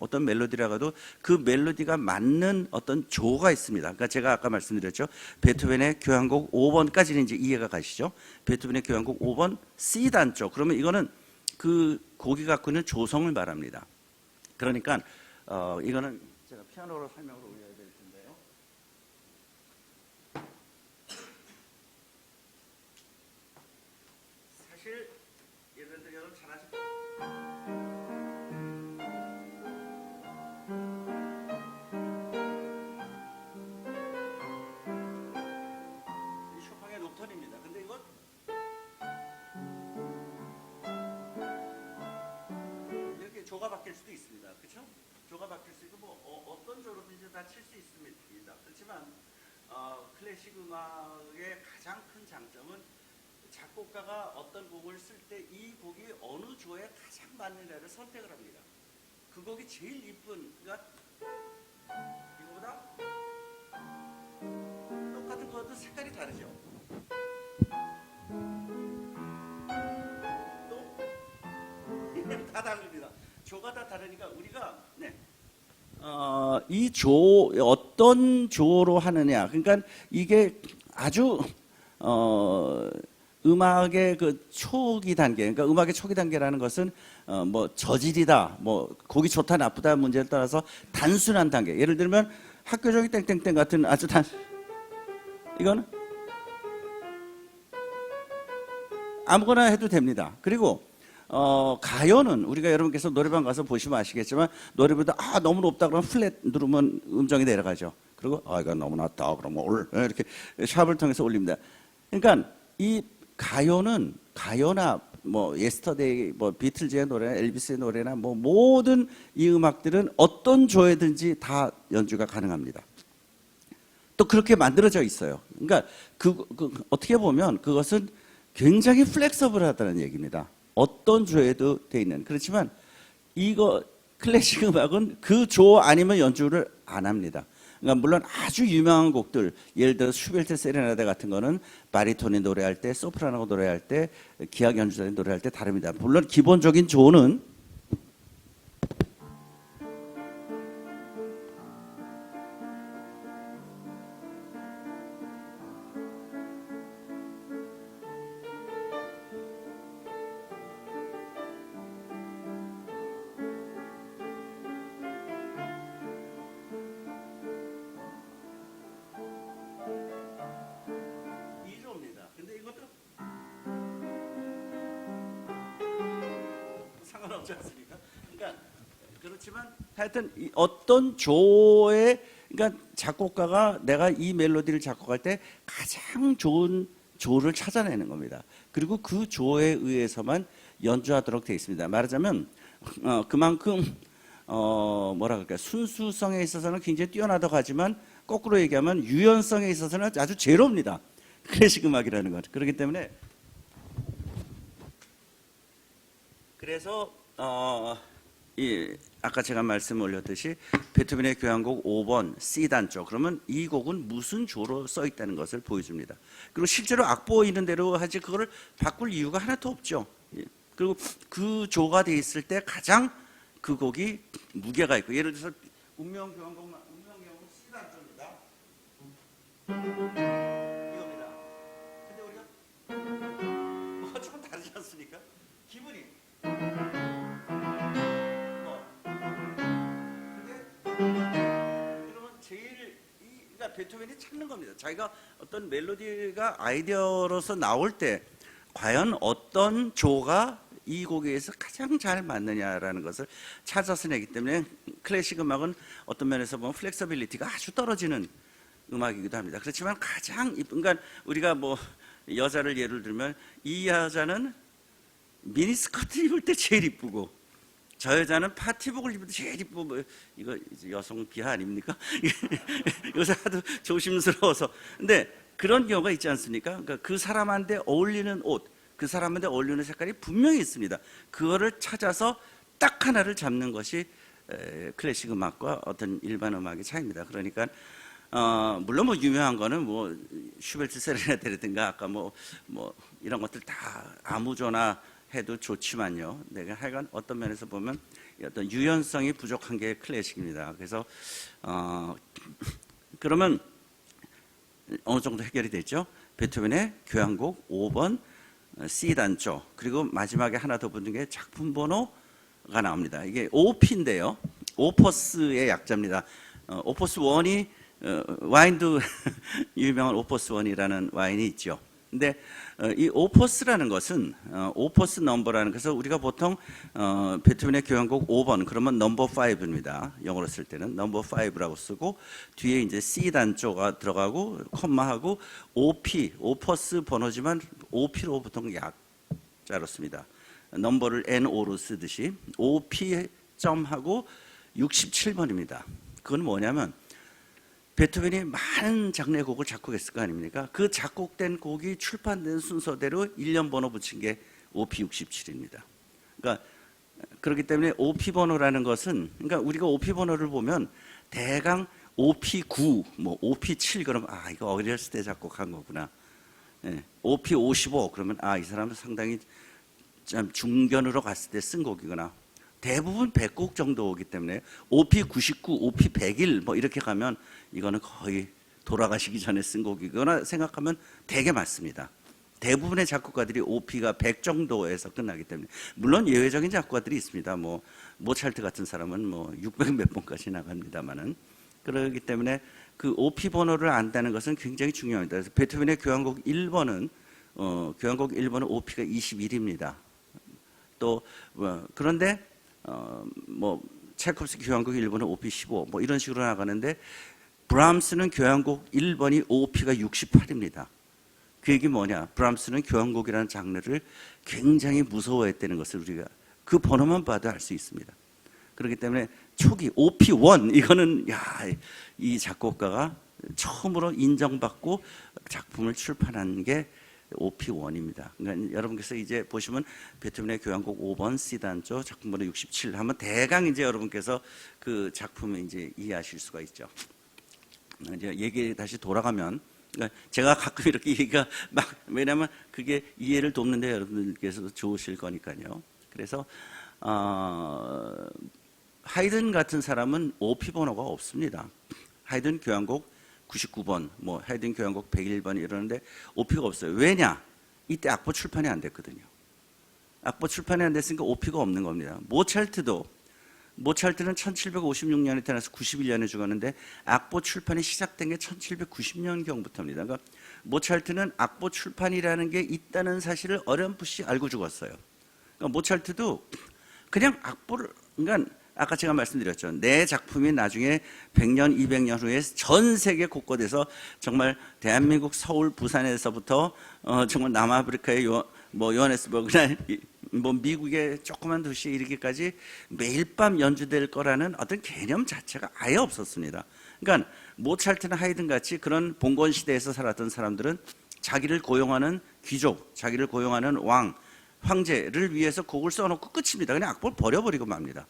그 멜로디가 맞는 어떤 조가 있습니다. 그러니까 제가 아까 말씀드렸죠. 베토벤의 교향곡 5번까지는 이제 이해가 가시죠. 베토벤의 교향곡 5번 C 단조. 그러면 이거는 그 곡이 갖고 있는 조성을 말합니다. 그러니까 이거는 제가 피아노로 설명을 올려야 될 텐데요. 사실 예를 들어 여러분 잘 아실 거예요. 이 쇼팽의 녹턴입니다. 근데 이건 이렇게 조가 바뀔 수도 있습니다. 그렇죠? 조가 바뀔 수 있고 뭐 어떤 조로든지 다 칠 수 있습니다. 그렇지만 클래식 음악의 가장 큰 장점은 작곡가가 어떤 곡을 쓸 때 이 곡이 어느 조에 가장 맞느냐를 선택을 합니다. 그 곡이 제일 이쁜, 그러니까 이거보다 똑같은 것도 색깔이 다르죠. 또 다 다릅니다. 조가 다 다르니까 우리가 이 조 어떤 조로 하느냐. 그러니까 이게 아주 음악의 그 초기 단계. 그러니까 음악의 초기 단계라는 것은 뭐 저질이다, 뭐 곡이 좋다 나쁘다 문제를 따라서 단순한 단계. 예를 들면 학교종이 땡땡땡 같은 아주 이거는 아무거나 해도 됩니다. 그리고 가요는 우리가 여러분께서 노래방 가서 보시면 아시겠지만 노래보다 너무 높다 그러면 플랫 누르면 음정이 내려가죠. 그리고 이거 너무 낮다 그러면 이렇게 샵을 통해서 올립니다. 그러니까 이 가요는 가요나 뭐 예스터데이 뭐 비틀즈의 노래나 엘비스의 노래나 뭐 모든 이 음악들은 어떤 조에든지 다 연주가 가능합니다. 또 그렇게 만들어져 있어요. 그러니까 어떻게 보면 그것은 굉장히 플렉서블하다는 얘기입니다. 어떤 조에도 돼 있는. 그렇지만 이거 클래식 음악은 그 조 아니면 연주를 안 합니다. 그러니까 물론 아주 유명한 곡들, 예를 들어 슈베르트 세레나데 같은 거는 바리톤이 노래할 때, 소프라노가 노래할 때, 기악 연주자들이 노래할 때 다릅니다. 물론 기본적인 조는 상관없지 않습니까? 그러니까 그렇지만 하여튼 어떤 조에 그러니까 작곡가가 내가 이 멜로디를 작곡할 때 가장 좋은 조를 찾아내는 겁니다. 그리고 그 조에 의해서만 연주하도록 되어 있습니다. 말하자면 그만큼 뭐라 그럴까 순수성에 있어서는 굉장히 뛰어나다고 하지만 거꾸로 얘기하면 유연성에 있어서는 아주 제로입니다. 클래식 음악이라는 것. 그렇기 때문에 그래서 아까 제가 말씀 올렸듯이 베토벤의 교향곡 5번 C단조 그러면 이 곡은 무슨 조로 써 있다는 것을 보여줍니다. 그리고 실제로 악보 있는 대로 하지 그거를 바꿀 이유가 하나도 없죠. 그리고 그 조가 돼 있을 때 가장 그 곡이 무게가 있고 예를 들어서 운명 교향곡만 운명 교향곡 C단조입니다. 이겁니다. 근데 우리가 뭐가 조금 다르지 않습니까? 기분이 그러면 그러니까 베토벤이 찾는 겁니다. 자기가 어떤 멜로디가 아이디어로서 나올 때 과연 어떤 조가 이 곡에서 가장 잘 맞느냐라는 것을 찾아서 내기 때문에 클래식 음악은 어떤 면에서 보면 플렉서빌리티가 아주 떨어지는 음악이기도 합니다. 그렇지만 가장 그러니까 우리가 뭐 여자를 예를 들면 이 여자는 미니스커트 입을 때 제일 이쁘고 저 여자는 파티복을 입을 때 제일 이쁘고 뭐 이거 여성 비하 아닙니까? 요새 하도 조심스러워서 근데 그런 경우가 있지 않습니까? 그러니까 그 사람한테 어울리는 옷, 그 사람한테 어울리는 색깔이 분명히 있습니다. 그거를 찾아서 딱 하나를 잡는 것이 클래식 음악과 어떤 일반 음악의 차이입니다. 그러니까 물론 뭐 유명한 거는 뭐 슈베르트 세레나데라든가 아까 뭐 이런 것들 다 아무조나 해도 좋지만요. 내가 하여간 어떤 면에서 보면 어떤 유연성이 부족한 게 클래식입니다. 그래서 그러면 어느 정도 해결이 됐죠. 베토벤의 교향곡 5번 C단조 그리고 마지막에 하나 더 붙는 게 작품 번호가 나옵니다. 이게 OP인데요. 오퍼스의 약자입니다. 오퍼스 1이 와인도 유명한 오퍼스 1이라는 와인이 있죠. 근데 이 오퍼스라는 것은 오퍼스 넘버라는 것은 우리가 보통 베토벤의 교향곡 5번 그러면 넘버 5입니다. 영어로 쓸 때는 넘버 5라고 쓰고 뒤에 이제 C 단조가 들어가고 콤마하고 OP 오퍼스 번호지만 OP로 보통 약자로 씁니다. 넘버를 NO로 쓰듯이 OP 점하고 67번입니다. 그건 뭐냐면 베토벤이 많은 장르의 곡을 작곡했을 거 아닙니까? 그 작곡된 곡이 출판된 순서대로 1년 번호 붙인 게 OP67입니다. 그러니까 그렇기 때문에 OP 번호라는 것은 그러니까 우리가 OP 번호를 보면 대강 OP9, 뭐 OP7 그러면 이거 어렸을 때 작곡한 거구나. 예, OP55 그러면 이 사람은 상당히 좀 중견으로 갔을 때 쓴 곡이구나. 대부분 100곡 정도 오기 때문에 OP99, OP101 뭐 이렇게 가면 이거는 거의 돌아가시기 전에 쓴 곡이거나 생각하면 되게 맞습니다. 대부분의 작곡가들이 OP가 100 정도에서 끝나기 때문에 물론 예외적인 작곡가들이 있습니다. 뭐 모차르트 같은 사람은 뭐 600 몇 번까지 나갑니다만은 그렇기 때문에 그 OP 번호를 안다는 것은 굉장히 중요합니다. 그래서 베토벤의 교향곡 1번은 교향곡 1번은 OP가 21입니다. 또 그런데 뭐 체코프스키 교향곡 1번은 OP 15 뭐 이런 식으로 나가는데 브람스는 교향곡 1번이 OP가 68입니다. 그 얘기 뭐냐? 브람스는 교향곡이라는 장르를 굉장히 무서워했다는 것을 우리가 그 번호만 봐도 알 수 있습니다. 그렇기 때문에 초기 OP1 이거는 이 작곡가가 처음으로 인정받고 작품을 출판한 게 OP1입니다. 그러니까 여러분께서 이제 보시면 베토벤의 교향곡 5번 C단조 작품번호 67 하면 대강 이제 여러분께서 그 작품을 이제 이해하실 수가 있죠. 이제 얘기 다시 돌아가면 그러니까 제가 가끔 이렇게 얘기가 막 왜냐하면 그게 이해를 돕는데 여러분들께서도 좋으실 거니까요. 그래서 하이든 같은 사람은 OP 번호가 없습니다. 하이든 교향곡 99번, 뭐 하이든 교향곡 101번 이러는데 OP가 없어요. 왜냐? 이때 악보 출판이 안 됐거든요. 악보 출판이 안 됐으니까 OP가 없는 겁니다. 모차르트는 1756년에 태어나서 91년에 죽었는데 악보 출판이 시작된 게 1790년경부터입니다. 그러니까 모차르트는 악보 출판이라는 게 있다는 사실을 어렴풋이 알고 죽었어요. 그러니까 모차르트도 그냥 악보를, 그러니까 아까 제가 말씀드렸죠. 내 작품이 나중에 100년, 200년 후에 전 세계 곳곳에서 정말 대한민국 서울, 부산에서부터 정말 남아프리카의 요하네스버그나 뭐 미국의 조그만 도시에 이르기까지 매일 밤 연주될 거라는 어떤 개념 자체가 아예 없었습니다. 그러니까 모차르트나 하이든 같이 그런 봉건 시대에서 살았던 사람들은 자기를 고용하는 귀족, 자기를 고용하는 왕, 황제를 위해서 곡을 써놓고 끝입니다. 그냥 악보를 버려버리고 맙니다.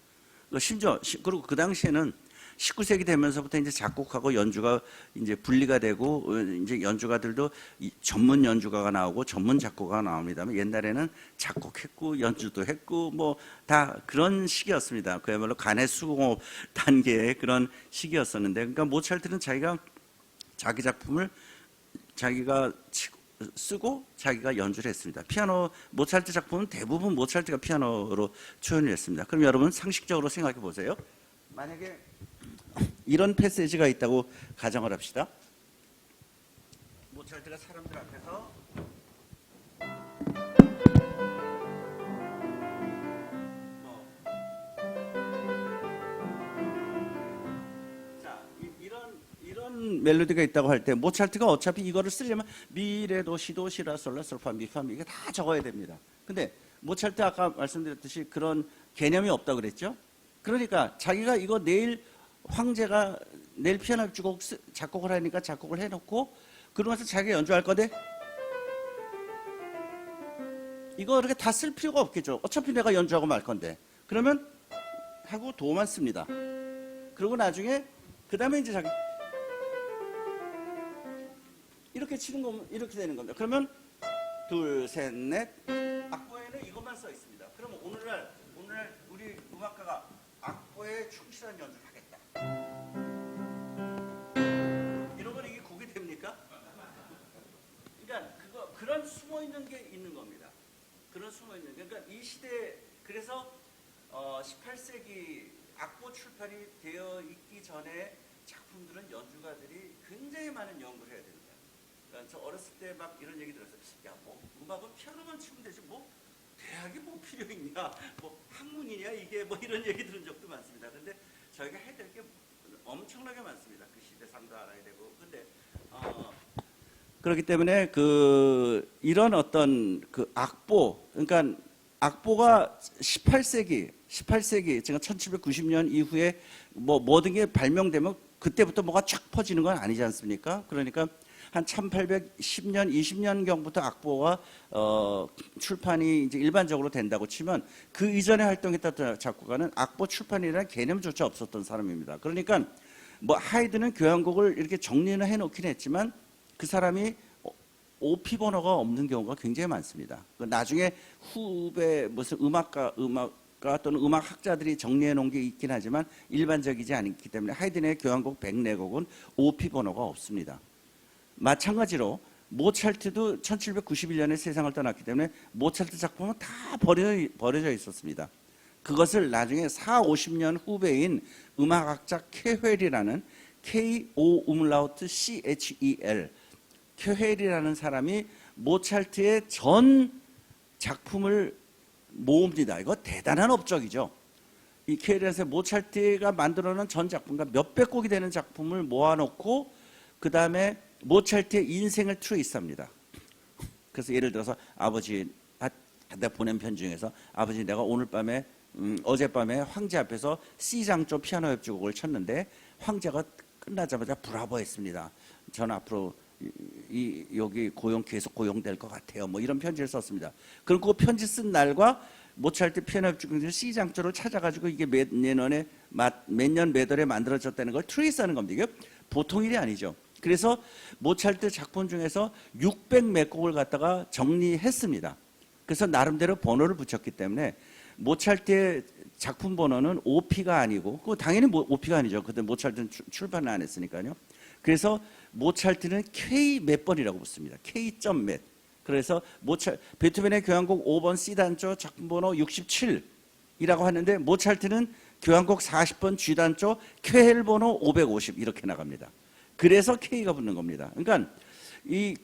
심지어 그리고 그 당시에는 19세기 되면서부터 이제 작곡하고 연주가 이제 분리가 되고 이제 연주가들도 전문 연주가가 나오고 전문 작곡가가 나옵니다만 옛날에는 작곡했고 연주도 했고 뭐 다 그런 시기였습니다. 그야말로 간의 수공업 단계의 그런 시기였었는데 그러니까 모차르트는 자기가 자기 작품을 자기가 쓰고 자기가 연주를 했습니다. 피아노 모차르트 작품은 대부분 모차르트가 피아노로 초연을 했습니다. 그럼 여러분 상식적으로 생각해 보세요. 만약에 이런 패시지가 있다고 가정을 합시다. 모차르트가 사람들 앞에서 이런 멜로디가 있다고 할 때 모차르트가 어차피 이거를 쓰려면 미레도 시도 시라 솔라 솔파 미파 이게 다 적어야 됩니다. 근데 모차르트 아까 말씀드렸듯이 그런 개념이 없다고 그랬죠. 그러니까 자기가 이거 내일 황제가 내일 피아노 주곡 작곡을 하니까 작곡을 해놓고 그러면서 자기가 연주할 건데 이거 이렇게 다 쓸 필요가 없겠죠. 어차피 내가 연주하고 말 건데 그러면 하고 도만 씁니다. 그리고 나중에 그 다음에 이제 자기 이렇게 치는 거면 이렇게 되는 겁니다. 그러면 둘, 셋, 넷 악보에는 이것만 써 있습니다. 그러면 오늘날 우리 음악가가 악보에 충실한 연주를 하겠다. 이러면 이게 곡이 됩니까? 그러니까 그런 숨어 있는 게 있는 겁니다. 그런 숨어 있는 그러니까 이 시대 그래서 18세기 악보 출판이 되어 있기 전에 작품들은 연주가들이 굉장히 많은 연구를 해야 됩니다. 그러니까 저 어렸을 때 막 이런 얘기 들었어요. 야, 뭐 음악은 피아노만 치면 되지 뭐 대학이 뭐 필요 있냐, 뭐 학문이냐 이게 뭐 이런 얘기 들은 적도 많습니다. 근데 저희가 해야 될 게 엄청나게 많습니다. 그 시대상도 알아야 되고. 근데 그렇기 때문에 이런 어떤 그 악보, 그러니까 악보가 18세기 제가 1790년 이후에 뭐 모든 게 발명되면 그때부터 뭐가 쫙 퍼지는 건 아니지 않습니까? 그러니까 한 1810년, 20년경부터 악보가 출판이 이제 일반적으로 된다고 치면 그 이전에 활동했던 작곡가는 악보 출판이라는 개념조차 없었던 사람입니다. 그러니까 뭐 하이든은 교향곡을 이렇게 정리는 해놓긴 했지만 그 사람이 OP 번호가 없는 경우가 굉장히 많습니다. 나중에 후배 무슨 음악가 또는 음악학자들이 정리해 놓은 게 있긴 하지만 일반적이지 않기 때문에 하이든의 교향곡 104곡은 OP 번호가 없습니다. 마찬가지로 모차르트도 1791년에 세상을 떠났기 때문에 모차르트 작품은 다 버려져 있었습니다. 그것을 나중에 40~50년 후배인 음악학자 케헬이라는 KO umlaut CHEL 케헬이라는 사람이 모차르트의 전 작품을 모읍니다. 이거 대단한 업적이죠. 이 케이렌스의 모차르트가 만들어놓은 전 작품과 몇백 곡이 되는 작품을 모아놓고 그 다음에 모차르트의 인생을 트레이스합니다. 그래서 예를 들어서 아버지한테 보낸 편지 중에서 아버지 내가 오늘 밤에 어젯밤에 황제 앞에서 C장조 피아노 협주곡을 쳤는데 황제가 끝나자마자 브라보했습니다. 저는 앞으로 여기 계속 고용될 것 같아요. 뭐 이런 편지를 썼습니다. 그럼 그 편지 쓴 날과 모차르트 피아노 협주곡 C장조를 찾아가지고 이게 몇 년 몇 월에 만들어졌다는 걸 트레이스하는 겁니다. 이게 보통 일이 아니죠. 그래서 모차르트 작품 중에서 600몇 곡을 갖다가 정리했습니다. 그래서 나름대로 번호를 붙였기 때문에 모차르트의 작품 번호는 OP가 아니고, 그거 당연히 OP가 아니죠. 그때 모차르트는 출판을 안 했으니까요. 그래서 모차르트는 K 몇 번이라고 붙습니다. K.점 몇. 그래서 베토벤의 교향곡 5번 C단조 작품 번호 67이라고 하는데 모차르트는 교향곡 40번 G단조 쾌헬 번호 550 이렇게 나갑니다. 그래서 K가 붙는 겁니다. 그러니까 이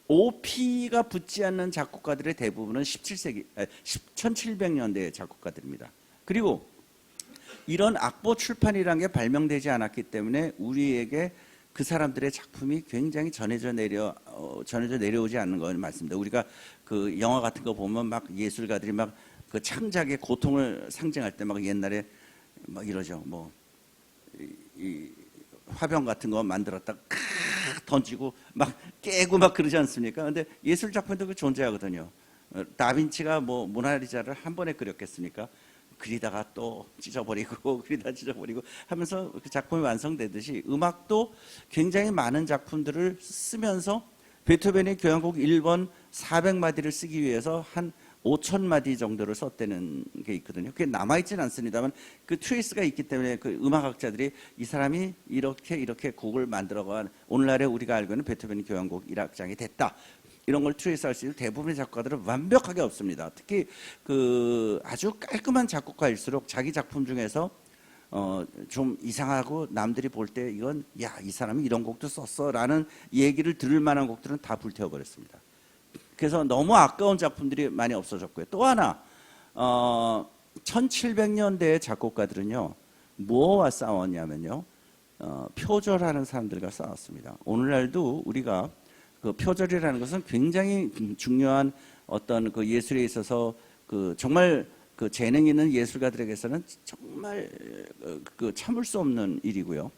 OP가 붙지 않는 작곡가들의 대부분은 1700년대의 작곡가들입니다. 그리고 이런 악보 출판이라는 게 발명되지 않았기 때문에 우리에게 그 사람들의 작품이 굉장히 전해져 내려오지 않는 걸 말씀드립니다. 우리가 그 영화 같은 거 보면 막 예술가들이 막 그 창작의 고통을 상징할 때 막 옛날에 막 이러죠. 뭐 이 화병 같은 거 만들었다가 던지고 막 깨고 막 그러지 않습니까? 근데 예술 작품도 그 존재하거든요. 다빈치가 뭐 모나리자를 한 번에 그렸겠습니까? 그리다가 또 찢어버리고 그리다 찢어버리고 하면서 그 작품이 완성되듯이 음악도 굉장히 많은 작품들을 쓰면서 베토벤의 교향곡 1번 400마디를 쓰기 위해서 한 5,000마디 정도를 썼다는 게 있거든요. 그게 남아있지는 않습니다만 그 트레이스가 있기 때문에 그 음악학자들이 이 사람이 이렇게 곡을 만들어간 오늘날에 우리가 알고 있는 베토벤 교향곡 1악장이 됐다. 이런 걸 트레이스할 수 있는 대부분의 작곡가들은 완벽하게 없습니다. 특히 그 아주 깔끔한 작곡가일수록 자기 작품 중에서 좀 이상하고 남들이 볼 때 이건 야, 이 사람이 이런 곡도 썼어라는 얘기를 들을 만한 곡들은 다 불태워버렸습니다. 그래서 너무 아까운 작품들이 많이 없어졌고요. 또 하나 1700년대의 작곡가들은요 뭐와 싸웠냐면요 표절하는 사람들과 싸웠습니다. 오늘날도 우리가 그 표절이라는 것은 굉장히 중요한 어떤 그 예술에 있어서 그 정말 그 재능 있는 예술가들에게서는 정말 그 참을 수 없는 일이고요.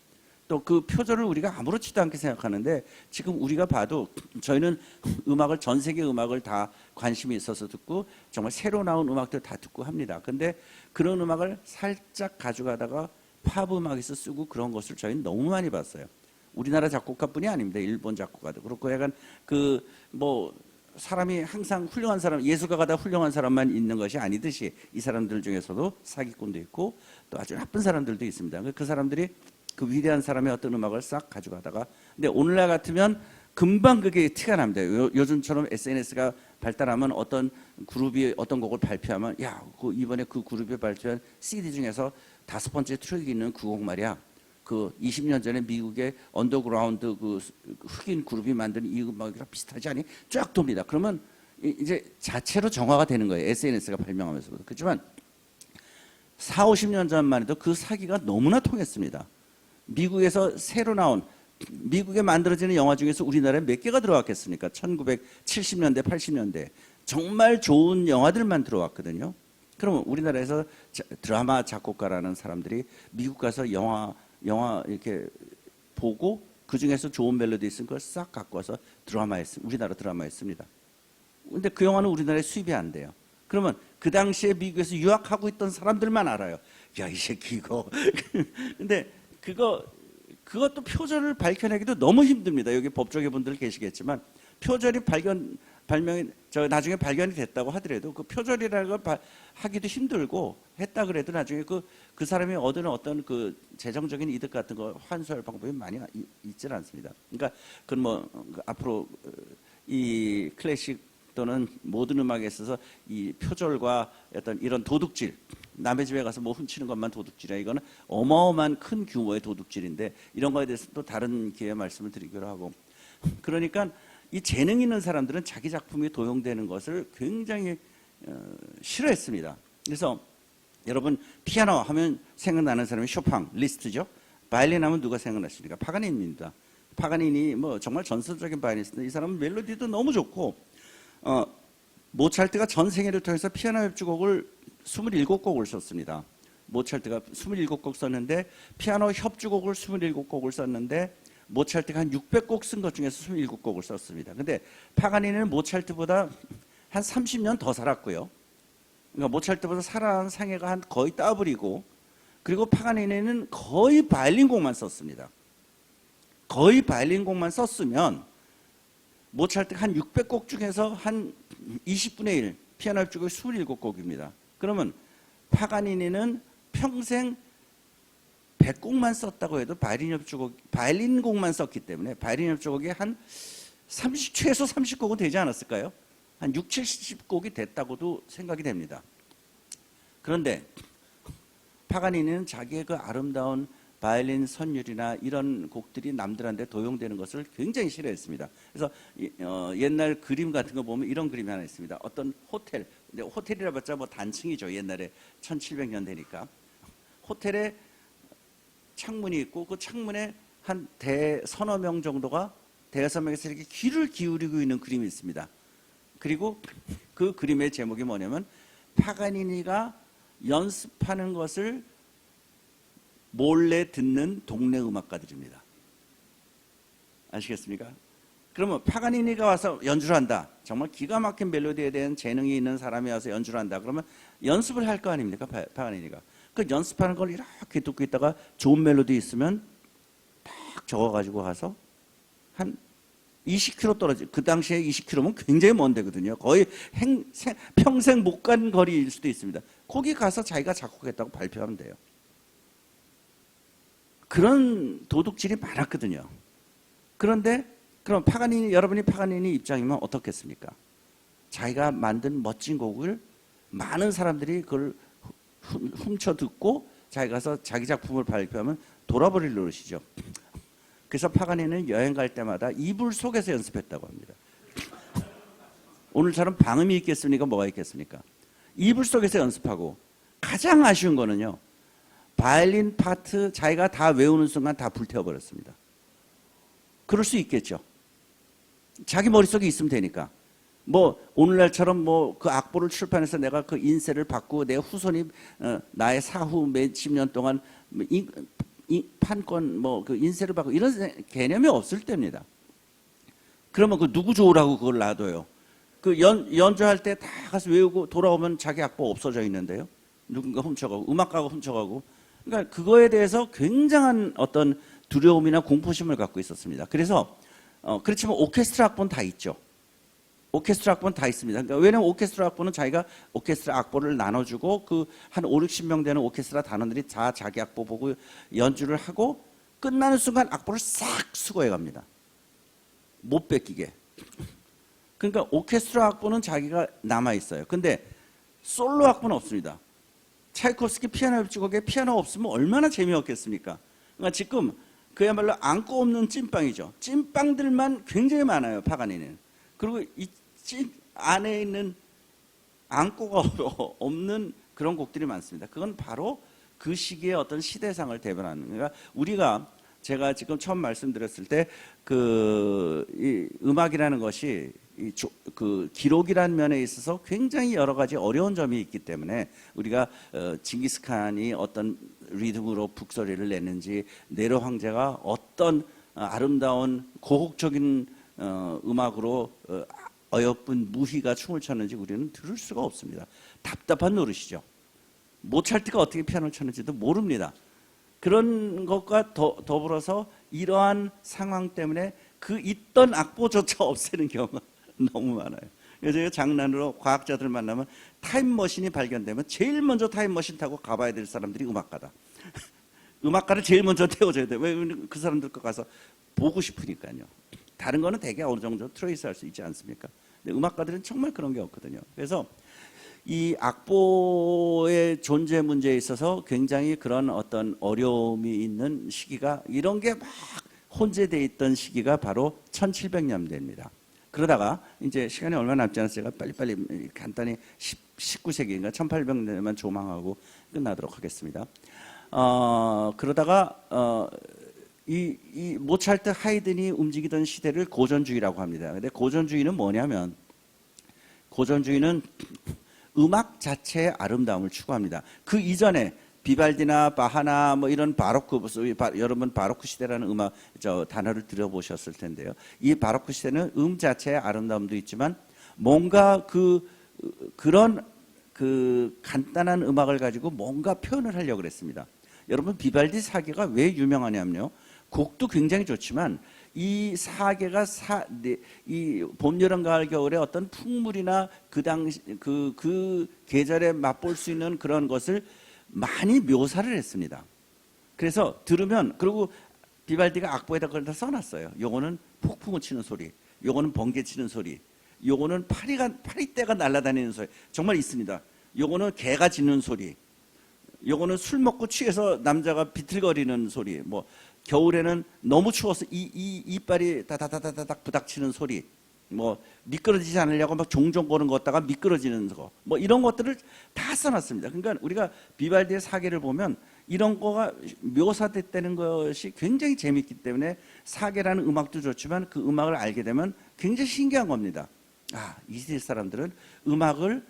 또 그 표절을 우리가 아무렇지도 않게 생각하는데 지금 우리가 봐도 저희는 음악을 전 세계 음악을 다 관심이 있어서 듣고 정말 새로 나온 음악들 다 듣고 합니다. 근데 그런 음악을 살짝 가져가다가 팝 음악에서 쓰고 그런 것을 저희는 너무 많이 봤어요. 우리나라 작곡가뿐이 아닙니다. 일본 작곡가도 그렇고 약간 그 뭐 사람이 항상 훌륭한 사람, 예술가가 다 훌륭한 사람만 있는 것이 아니듯이 이 사람들 중에서도 사기꾼도 있고 또 아주 나쁜 사람들도 있습니다. 그 사람들이 그 위대한 사람의 어떤 음악을 싹 가져가다가 근데 오늘날 같으면 금방 그게 티가 납니다. 요즘처럼 SNS가 발달하면 어떤 그룹이 어떤 곡을 발표하면 야, 이번에 그 그룹이 발표한 CD 중에서 5번째 트랙이 있는 그 곡 말이야. 그 20년 전에 미국의 언더그라운드 그 흑인 그룹이 만든 이 음악이랑 비슷하지 않니? 쫙 돕니다. 그러면 이제 자체로 정화가 되는 거예요. SNS가 발명하면서부터. 그렇지만 4, 50년 전만 해도 그 사기가 너무나 통했습니다. 미국에서 새로 나온 미국에 만들어지는 영화 중에서 우리나라에 몇 개가 들어왔겠습니까? 1970년대, 80년대 정말 좋은 영화들만 들어왔거든요. 그러면 우리나라에서 드라마 작곡가라는 사람들이 미국 가서 영화 이렇게 보고 그 중에서 좋은 멜로디 있는 걸 싹 갖고 와서 우리나라 드라마에 씁니다. 근데 그 영화는 우리나라에 수입이 안 돼요. 그러면 그 당시에 미국에서 유학하고 있던 사람들만 알아요. 야, 이 새끼 이거. 근데 그것도 표절을 밝혀내기도 너무 힘듭니다. 여기 법조계 분들 계시겠지만 표절이 나중에 발견이 됐다고 하더라도 그 표절이라는 걸 하기도 힘들고 했다 그래도 나중에 그 사람이 얻는 어떤 그 재정적인 이득 같은 거 환수할 방법이 많이 있지는 않습니다. 그러니까 그건 뭐 앞으로 이 클래식 또는 모든 음악에 있어서 이 표절과 어떤 이런 도둑질 남의 집에 가서 뭐 훔치는 것만 도둑질이야. 이거는 어마어마한 큰 규모의 도둑질인데 이런 거에 대해서 또 다른 기회에 말씀을 드리기로 하고 그러니까 이 재능 있는 사람들은 자기 작품이 도용되는 것을 굉장히 싫어했습니다. 그래서 여러분 피아노 하면 생각나는 사람이 쇼팽, 리스트죠. 바이올린 하면 누가 생각나십니까? 파가니니입니다. 파가니니 뭐 정말 전설적인 바이올리니스트. 이 사람은 멜로디도 너무 좋고 모차르트가 전 생애를 통해서 피아노 협주곡을 27곡을 썼습니다. 모차르트가 27곡 썼는데 피아노 협주곡을 27곡을 썼는데 모차르트가 한 600곡 쓴 것 중에서 27곡을 썼습니다. 근데 파가니니는 모차르트보다 한 30년 더 살았고요. 그러니까 모차르트보다 살아난 상해가 한 거의 더블이고, 그리고 파가니니는 거의 바이올린 곡만 썼습니다. 거의 바이올린 곡만 썼으면 모차르트가 한 600곡 중에서 한 20분의 1 피아노 협주곡이 27곡입니다. 그러면 파가니니는 평생 100곡만 썼다고 해도 바이올린 곡만 썼기 때문에 바이올린 협주곡이 한 최소 30곡은 되지 않았을까요? 한 6, 70곡이 됐다고도 생각이 됩니다. 그런데 파가니니는 자기의 그 아름다운 바이올린 선율이나 이런 곡들이 남들한테 도용되는 것을 굉장히 싫어했습니다. 그래서 옛날 그림 같은 거 보면 이런 그림이 하나 있습니다. 어떤 호텔, 근데 호텔이라 봤자 뭐 단층이죠. 옛날에 1700년대니까. 호텔에 창문이 있고 그 창문에 한 서너 명 정도가 대여섯 명에서 이렇게 귀를 기울이고 있는 그림이 있습니다. 그리고 그 그림의 제목이 뭐냐면 파가니니가 연습하는 것을 몰래 듣는 동네 음악가들입니다. 아시겠습니까? 그러면 파가니니가 와서 연주를 한다. 정말 기가 막힌 멜로디에 대한 재능이 있는 사람이 와서 연주를 한다. 그러면 연습을 할 거 아닙니까? 파가니니가. 그 연습하는 걸 이렇게 듣고 있다가 좋은 멜로디 있으면 딱 적어가지고 가서 한 20km 떨어지, 그 당시에 20km면 굉장히 먼 데거든요. 거의 평생 못 간 거리일 수도 있습니다. 거기 가서 자기가 작곡했다고 발표하면 돼요. 그런 도둑질이 많았거든요. 그런데 그럼 여러분이 파가니니 입장이면 어떻겠습니까? 자기가 만든 멋진 곡을 많은 사람들이 그걸 훔쳐 듣고 자기가 가서 자기 작품을 발표하면 돌아버릴 노릇이죠. 그래서 파가니니는 여행 갈 때마다 이불 속에서 연습했다고 합니다. 오늘처럼 방음이 있겠습니까? 뭐가 있겠습니까? 이불 속에서 연습하고, 가장 아쉬운 거는요, 바이올린 파트 자기가 다 외우는 순간 다 불태워버렸습니다. 그럴 수 있겠죠. 자기 머릿속에 있으면 되니까. 뭐 오늘날처럼 뭐 그 악보를 출판해서 내가 그 인쇄를 받고 내 후손이 나의 사후 몇십 년 동안 판권 뭐 그 인쇄를 받고 이런 개념이 없을 때입니다. 그러면 그 누구 좋으라고 그걸 놔둬요. 그 연주할 때 다 가서 외우고 돌아오면 자기 악보 없어져 있는데요. 누군가 훔쳐가고 음악가가 훔쳐가고. 그러니까 그거에 대해서 굉장한 어떤 두려움이나 공포심을 갖고 있었습니다. 그래서 그렇지만 오케스트라 악보는 다 있죠. 오케스트라 악보는 다 있습니다. 그러니까 왜냐면 오케스트라 악보는 자기가 오케스트라 악보를 나눠주고 그 한 5, 60명 되는 오케스트라 단원들이 다 자기 악보 보고 연주를 하고 끝나는 순간 악보를 싹 수거해 갑니다. 못 뺏기게. 그러니까 오케스트라 악보는 자기가 남아 있어요. 근데 솔로 악보는 없습니다. 차이코프스키 피아노 협주곡에 피아노가 없으면 얼마나 재미없겠습니까? 그러니까 지금 그야말로 안고 없는 찐빵이죠. 찐빵들만 굉장히 많아요. 파가니니는. 그리고 이 안에 있는 안고가 없는 그런 곡들이 많습니다. 그건 바로 그 시기의 어떤 시대상을 대변하는. 그러니까 제가 지금 처음 말씀드렸을 때 이 음악이라는 것이 그 기록이라는 면에 있어서 굉장히 여러 가지 어려운 점이 있기 때문에 우리가 징기스칸이 어떤 리듬으로 북소리를 냈는지, 네로 황제가 어떤 아름다운 고혹적인 음악으로 어여쁜 무희가 춤을 췄는지 우리는 들을 수가 없습니다. 답답한 노릇이죠. 모차르트가 어떻게 피아노를 쳤는지도 모릅니다. 그런 것과 더불어서 이러한 상황 때문에 그 있던 악보조차 없애는 경우가 너무 많아요. 그래서 제가 장난으로 과학자들 만나면 타임머신이 발견되면 제일 먼저 타임머신 타고 가봐야 될 사람들이 음악가다. 음악가를 제일 먼저 태워줘야 돼요. 왜? 그 사람들 거 가서 보고 싶으니까요. 다른 거는 되게 어느 정도 트레이스 할 수 있지 않습니까? 근데 음악가들은 정말 그런 게 없거든요. 그래서 이 악보의 존재 문제에 있어서 굉장히 그런 어떤 어려움이 있는 시기가, 이런 게 막 혼재되어 있던 시기가 바로 1700년대입니다. 그러다가 이제 시간이 얼마 남지 않아서 제가 빨리빨리 간단히 19세기인가 1800년만 조망하고 끝나도록 하겠습니다. 그러다가 이 모차르트, 하이든이 움직이던 시대를 고전주의라고 합니다. 근데 고전주의는 뭐냐면 고전주의는 음악 자체의 아름다움을 추구합니다. 그 이전에 비발디나 바하나 뭐 이런 바로크, 여러분 바로크 시대라는 음악 단어를 들어보셨을 텐데요. 이 바로크 시대는 자체의 아름다움도 있지만 뭔가 그런 간단한 음악을 가지고 뭔가 표현을 하려고 그랬습니다. 여러분 비발디 사계가 왜 유명하냐면요. 곡도 굉장히 좋지만 이 사계가 이 봄, 여름, 가을, 겨울에 어떤 풍물이나 그 당시 그 계절에 맛볼 수 있는 그런 것을 많이 묘사를 했습니다. 그래서 들으면, 그리고 비발디가 악보에다 그걸 다 써놨어요. 요거는 폭풍우 치는 소리, 요거는 번개 치는 소리, 요거는 파리떼가 날아다니는 소리, 정말 있습니다. 요거는 개가 짖는 소리, 요거는 술 먹고 취해서 남자가 비틀거리는 소리, 뭐 겨울에는 너무 추워서 이빨이 다다다다닥 부닥치는 소리, 뭐 미끄러지지 않으려고 막 종종 거는 걷다가 미끄러지는 거, 뭐 이런 것들을 다 써놨습니다. 그러니까 우리가 비발디의 사계를 보면 이런 거가 묘사됐다는 것이 굉장히 재밌기 때문에 사계라는 음악도 좋지만 그 음악을 알게 되면 굉장히 신기한 겁니다. 이 시대 사람들은 음악을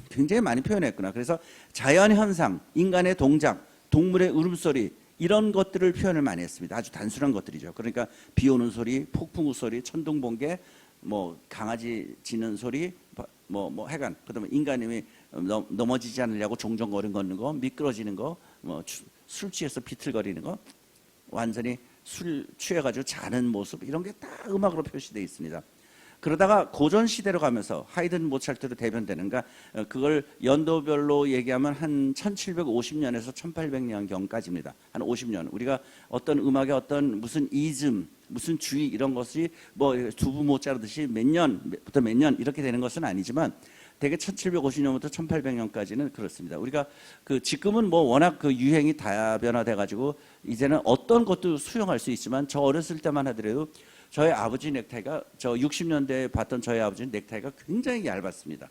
굉장히 많이 표현했구나. 그래서 자연 현상, 인간의 동작, 동물의 울음소리, 이런 것들을 표현을 많이 했습니다. 아주 단순한 것들이죠. 그러니까 비 오는 소리, 폭풍우 소리, 천둥번개, 뭐 강아지 짖는 소리, 뭐 해간, 그다음에 인간이 넘어지지 않으려고 종종 걷는 거, 미끄러지는 거, 뭐 술 취해서 비틀거리는 거, 완전히 술 취해가지고 자는 모습, 이런 게 다 음악으로 표시되어 있습니다. 그러다가 고전 시대로 가면서 하이든, 모차르트로 대변되는, 그러니까 그걸 연도별로 얘기하면 한 1750년에서 1800년경까지입니다. 한 50년. 우리가 어떤 음악의 어떤 무슨 이즘, 무슨 주의, 이런 것이 뭐 두부 못 자르듯이 몇 년부터 몇 년 이렇게 되는 것은 아니지만 대개 1750년부터 1800년까지는 그렇습니다. 우리가 지금은 뭐 워낙 유행이 다변화돼 가지고 이제는 어떤 것도 수용할 수 있지만, 저 어렸을 때만 하더라도 저희 아버지 넥타이가, 저 60년대에 봤던 저희 아버지 넥타이가 굉장히 얇았습니다.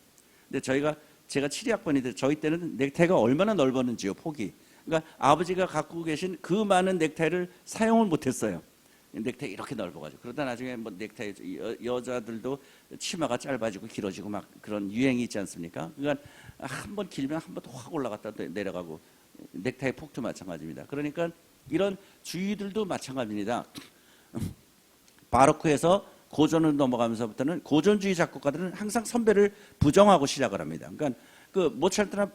근데 제가 7학번인데 저희 때는 넥타이가 얼마나 넓었는지요, 폭이. 그러니까 아버지가 갖고 계신 그 많은 넥타이를 사용을 못했어요. 넥타이 이렇게 넓어가지고. 그러다 나중에 뭐 넥타이, 여자들도 치마가 짧아지고 길어지고 막 그런 유행이 있지 않습니까? 그러니까 한 번 길면 한 번 더 확 올라갔다 내려가고, 넥타이 폭도 마찬가지입니다. 그러니까 이런 주의들도 마찬가지입니다. 바로크에서 고전으로 넘어가면서부터는 고전주의 작곡가들은 항상 선배를 부정하고 시작을 합니다. 그러니까 모차르트나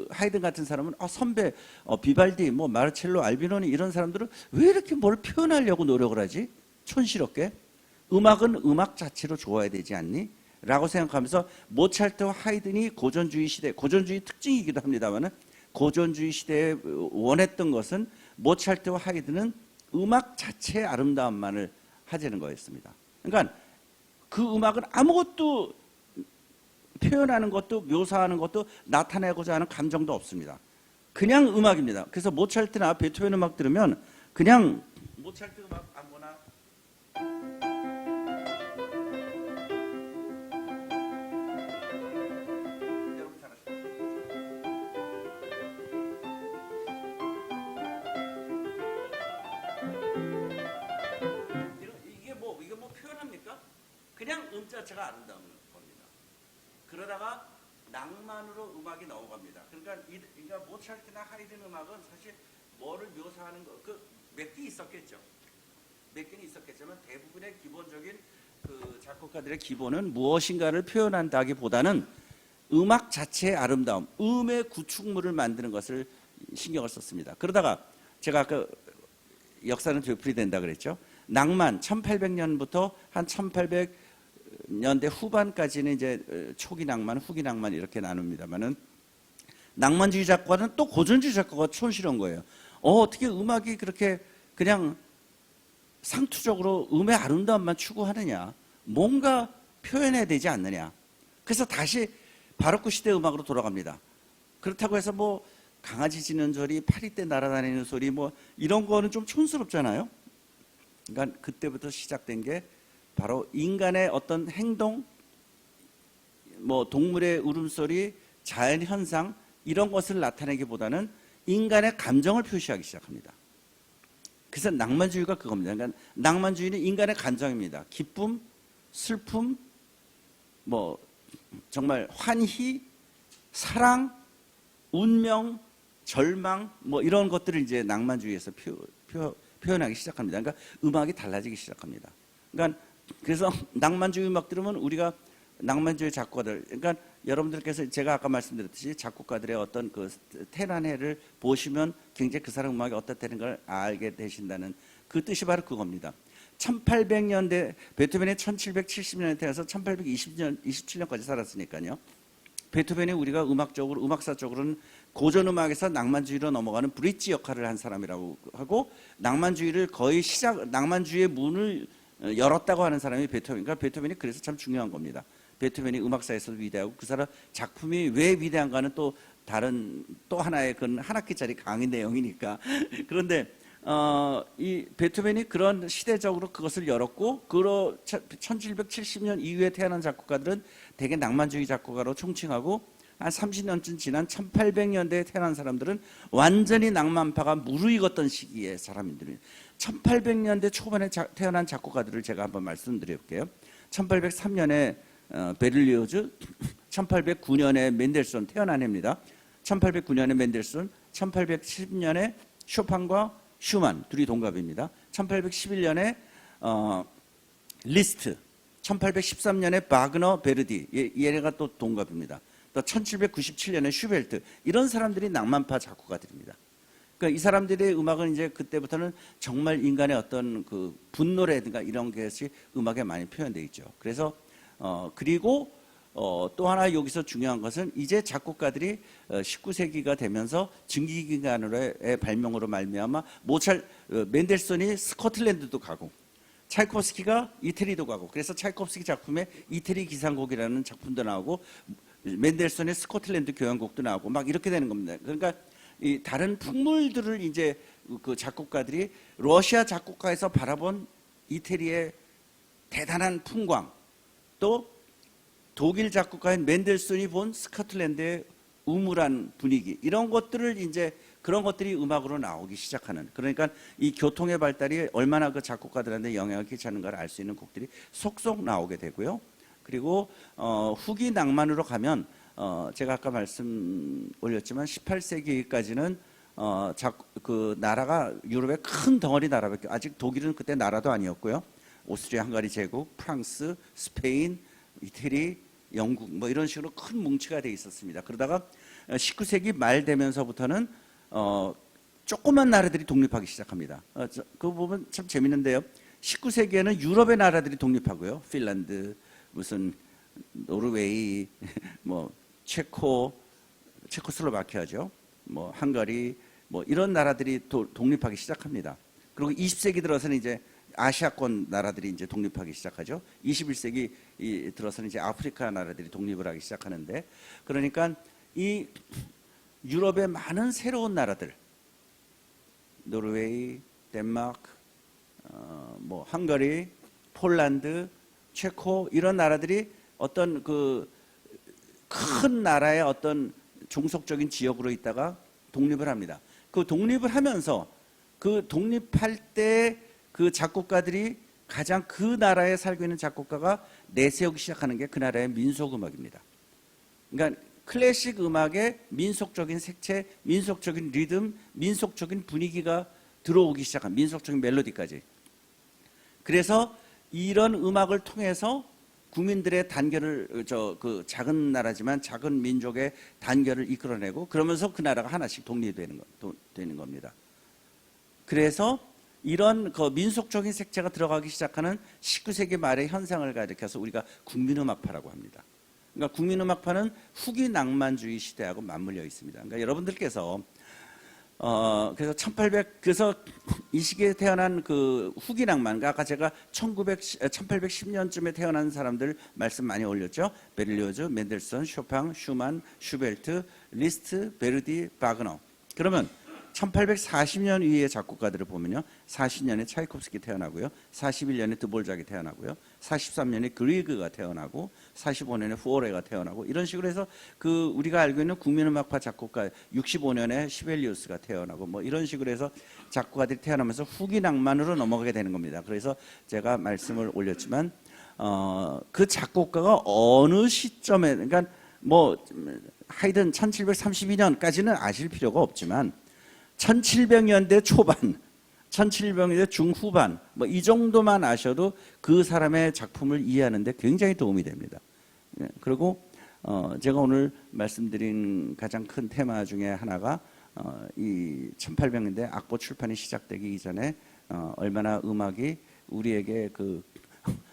하이든 같은 사람은 선배, 비발디, 뭐 마르첼로, 알비노니, 이런 사람들은 왜 이렇게 뭘 표현하려고 노력을 하지? 촌스럽게. 음악은 음악 자체로 좋아야 되지 않니? 라고 생각하면서 모차르트와 하이든이 고전주의 시대, 고전주의 특징이기도 합니다만은, 고전주의 시대에 원했던 것은 모차르트와 하이든은 음악 자체의 아름다움만을 하자는 거였습니다. 그러니까 그 음악은 아무것도 표현하는 것도, 묘사하는 것도, 나타내고자 하는 감정도 없습니다. 그냥 음악입니다. 그래서 모차르트나 베토벤 음악 들으면 그냥 모차르트 음악 아무나 여러분 잘하시죠. 이게 뭐 표현합니까? 그냥 자체가 아름다운 겁니다. 그러다가 낭만으로 음악이 넘어갑니다. 그러니까 모차르트나 하이든 음악은 사실 뭐를 묘사하는 거, 몇 개 있었겠죠. 몇 개는 있었겠지만 대부분의 기본적인 작곡가들의 기본은 무엇인가를 표현한다기보다는 음악 자체의 아름다움, 음의 구축물을 만드는 것을 신경을 썼습니다. 그러다가 제가 아까 역사는 되풀이된다 그랬죠. 낭만 1800년부터 한 1800년대 후반까지는 이제 초기 낭만, 후기 낭만 이렇게 나눕니다만은, 낭만주의 작곡가는 또 고전주의 작곡가가 촌스러운 거예요. 어떻게 음악이 그렇게 그냥 상투적으로 음의 아름다움만 추구하느냐, 뭔가 표현해야 되지 않느냐. 그래서 다시 바로크 시대 음악으로 돌아갑니다. 그렇다고 해서 뭐 강아지 짖는 소리, 파리떼 날아다니는 소리, 뭐 이런 거는 좀 촌스럽잖아요. 그러니까 그때부터 시작된 게 바로 인간의 어떤 행동, 뭐 동물의 울음소리, 자연 현상 이런 것을 나타내기보다는 인간의 감정을 표시하기 시작합니다. 그래서 낭만주의가 그겁니다. 그러니까 낭만주의는 인간의 감정입니다. 기쁨, 슬픔, 뭐 정말 환희, 사랑, 운명, 절망 뭐 이런 것들을 이제 낭만주의에서 표현하기 시작합니다. 그러니까 음악이 달라지기 시작합니다. 그러니까 그래서 낭만주의 음악 들으면 우리가 낭만주의 작곡가들, 그러니까 여러분들께서 제가 아까 말씀드렸듯이 작곡가들의 어떤 그 태어난 해를 보시면 굉장히 그 사람 음악이 어떻다는 걸 알게 되신다는 그 뜻이 바로 그겁니다. 1800년대 베토벤이 1770년에 태어나서 1827년까지 살았으니까요. 베토벤이 우리가 음악적으로 음악사적으로는 고전 음악에서 낭만주의로 넘어가는 브릿지 역할을 한 사람이라고 하고 낭만주의를 거의 낭만주의의 문을 열었다고 하는 사람이 베토벤이니까 베토벤이 그래서 참 중요한 겁니다. 베토벤이 음악사에서도 위대하고 그 사람 작품이 왜 위대한가는 또 다른 또 하나의 그건 한 학기짜리 강의 내용이니까 그런데 이 베토벤이 그런 시대적으로 그것을 열었고 1770년 이후에 태어난 작곡가들은 대개 낭만주의 작곡가로 총칭하고 한 30년쯤 지난 1800년대에 태어난 사람들은 완전히 낭만파가 무르익었던 시기의 사람들입니다. 1800년대 초반에 태어난 작곡가들을 제가 한번 말씀드려볼게요. 1803년에 베를리오즈, 1809년에 멘델손 태어난 해입니다. 1809년에 멘델손, 1810년에 쇼판과 슈만 둘이 동갑입니다. 1811년에 리스트, 1813년에 바그너, 베르디 얘네가 또 동갑입니다. 또 1797년에 슈벨트 이런 사람들이 낭만파 작곡가들입니다. 그러니까 이 사람들의 음악은 이제 그때부터는 정말 인간의 어떤 그 분노라든가 이런 것이 음악에 많이 표현되어 있죠. 그래서 그리고 또 하나 여기서 중요한 것은 이제 작곡가들이 19세기가 되면서 증기기관으로의 발명으로 말미암아 멘델손이 스코틀랜드도 가고 차이코프스키가 이태리도 가고 그래서 차이코프스키 작품에 이태리 기상곡이라는 작품도 나오고 멘델손의 스코틀랜드 교향곡도 나오고 막 이렇게 되는 겁니다. 그러니까 이 다른 풍물들을 이제 그 작곡가들이 러시아 작곡가에서 바라본 이태리의 대단한 풍광 또 독일 작곡가인 멘델손이 본 스코틀랜드의 우물한 분위기 이런 것들을 이제 그런 것들이 음악으로 나오기 시작하는 그러니까 이 교통의 발달이 얼마나 그 작곡가들한테 영향을 끼치는가를 알 수 있는 곡들이 속속 나오게 되고요. 그리고 후기 낭만으로 가면 제가 아까 말씀 올렸지만 18세기까지는 그 나라가 유럽의 큰 덩어리 나라밖에 아직 독일은 그때 나라도 아니었고요. 오스트리아 헝가리 제국, 프랑스, 스페인, 이태리, 영국 뭐 이런 식으로 큰 뭉치가 돼 있었습니다. 그러다가 19세기 말 되면서부터는 조그만 나라들이 독립하기 시작합니다. 그거 보면 참 재밌는데요. 19세기에는 유럽의 나라들이 독립하고요. 핀란드, 무슨 노르웨이, 뭐 체코슬로바키아죠. 뭐 헝가리, 뭐 이런 나라들이 독립하기 시작합니다. 그리고 20세기 들어서는 이제 아시아권 나라들이 이제 독립하기 시작하죠. 21세기 들어서는 이제 아프리카 나라들이 독립을 하기 시작하는데, 그러니까 이 유럽의 많은 새로운 나라들, 노르웨이, 덴마크, 뭐 헝가리, 폴란드, 체코 이런 나라들이 어떤 그 큰 나라의 어떤 종속적인 지역으로 있다가 독립을 합니다. 그 독립을 하면서 그 독립할 때 그 작곡가들이 가장 그 나라에 살고 있는 작곡가가 내세우기 시작하는 게 그 나라의 민속음악입니다. 그러니까 클래식 음악의 민속적인 색채, 민속적인 리듬, 민속적인 분위기가 들어오기 시작한 민속적인 멜로디까지. 그래서 이런 음악을 통해서 국민들의 단결을 그 작은 나라지만 작은 민족의 단결을 이끌어내고 그러면서 그 나라가 하나씩 독립되는 겁니다. 그래서 이런 그 민속적인 색채가 들어가기 시작하는 19세기 말의 현상을 가리켜서 우리가 국민음악파라고 합니다. 그러니까 국민음악파는 후기 낭만주의 시대하고 맞물려 있습니다. 그러니까 여러분들께서 그래서 이 시기에 태어난 그 후기 낭만, 아까 제가 1810년쯤에 태어난 사람들 말씀 많이 올렸죠. 베를리오즈, 멘델손, 쇼팽, 슈만, 슈벨트, 리스트, 베르디, 바그너. 그러면 1840년 이후의 작곡가들을 보면요. 40년에 차이콥스키 태어나고요. 41년에 드볼작이 태어나고요. 43년에 그리그가 태어나고 45년에 후오레가 태어나고 이런 식으로 해서 그 우리가 알고 있는 국민음악파 작곡가 65년에 시벨리우스가 태어나고 뭐 이런 식으로 해서 작곡가들이 태어나면서 후기 낭만으로 넘어가게 되는 겁니다. 그래서 제가 말씀을 올렸지만 그 작곡가가 어느 시점에 그러니까 뭐 하여튼 1732년까지는 아실 필요가 없지만 1700년대 초반, 1700년대 중후반 뭐 이 정도만 아셔도 그 사람의 작품을 이해하는 데 굉장히 도움이 됩니다. 그리고 제가 오늘 말씀드린 가장 큰 테마 중에 하나가 이 1800년대 악보 출판이 시작되기 이전에 얼마나 음악이 우리에게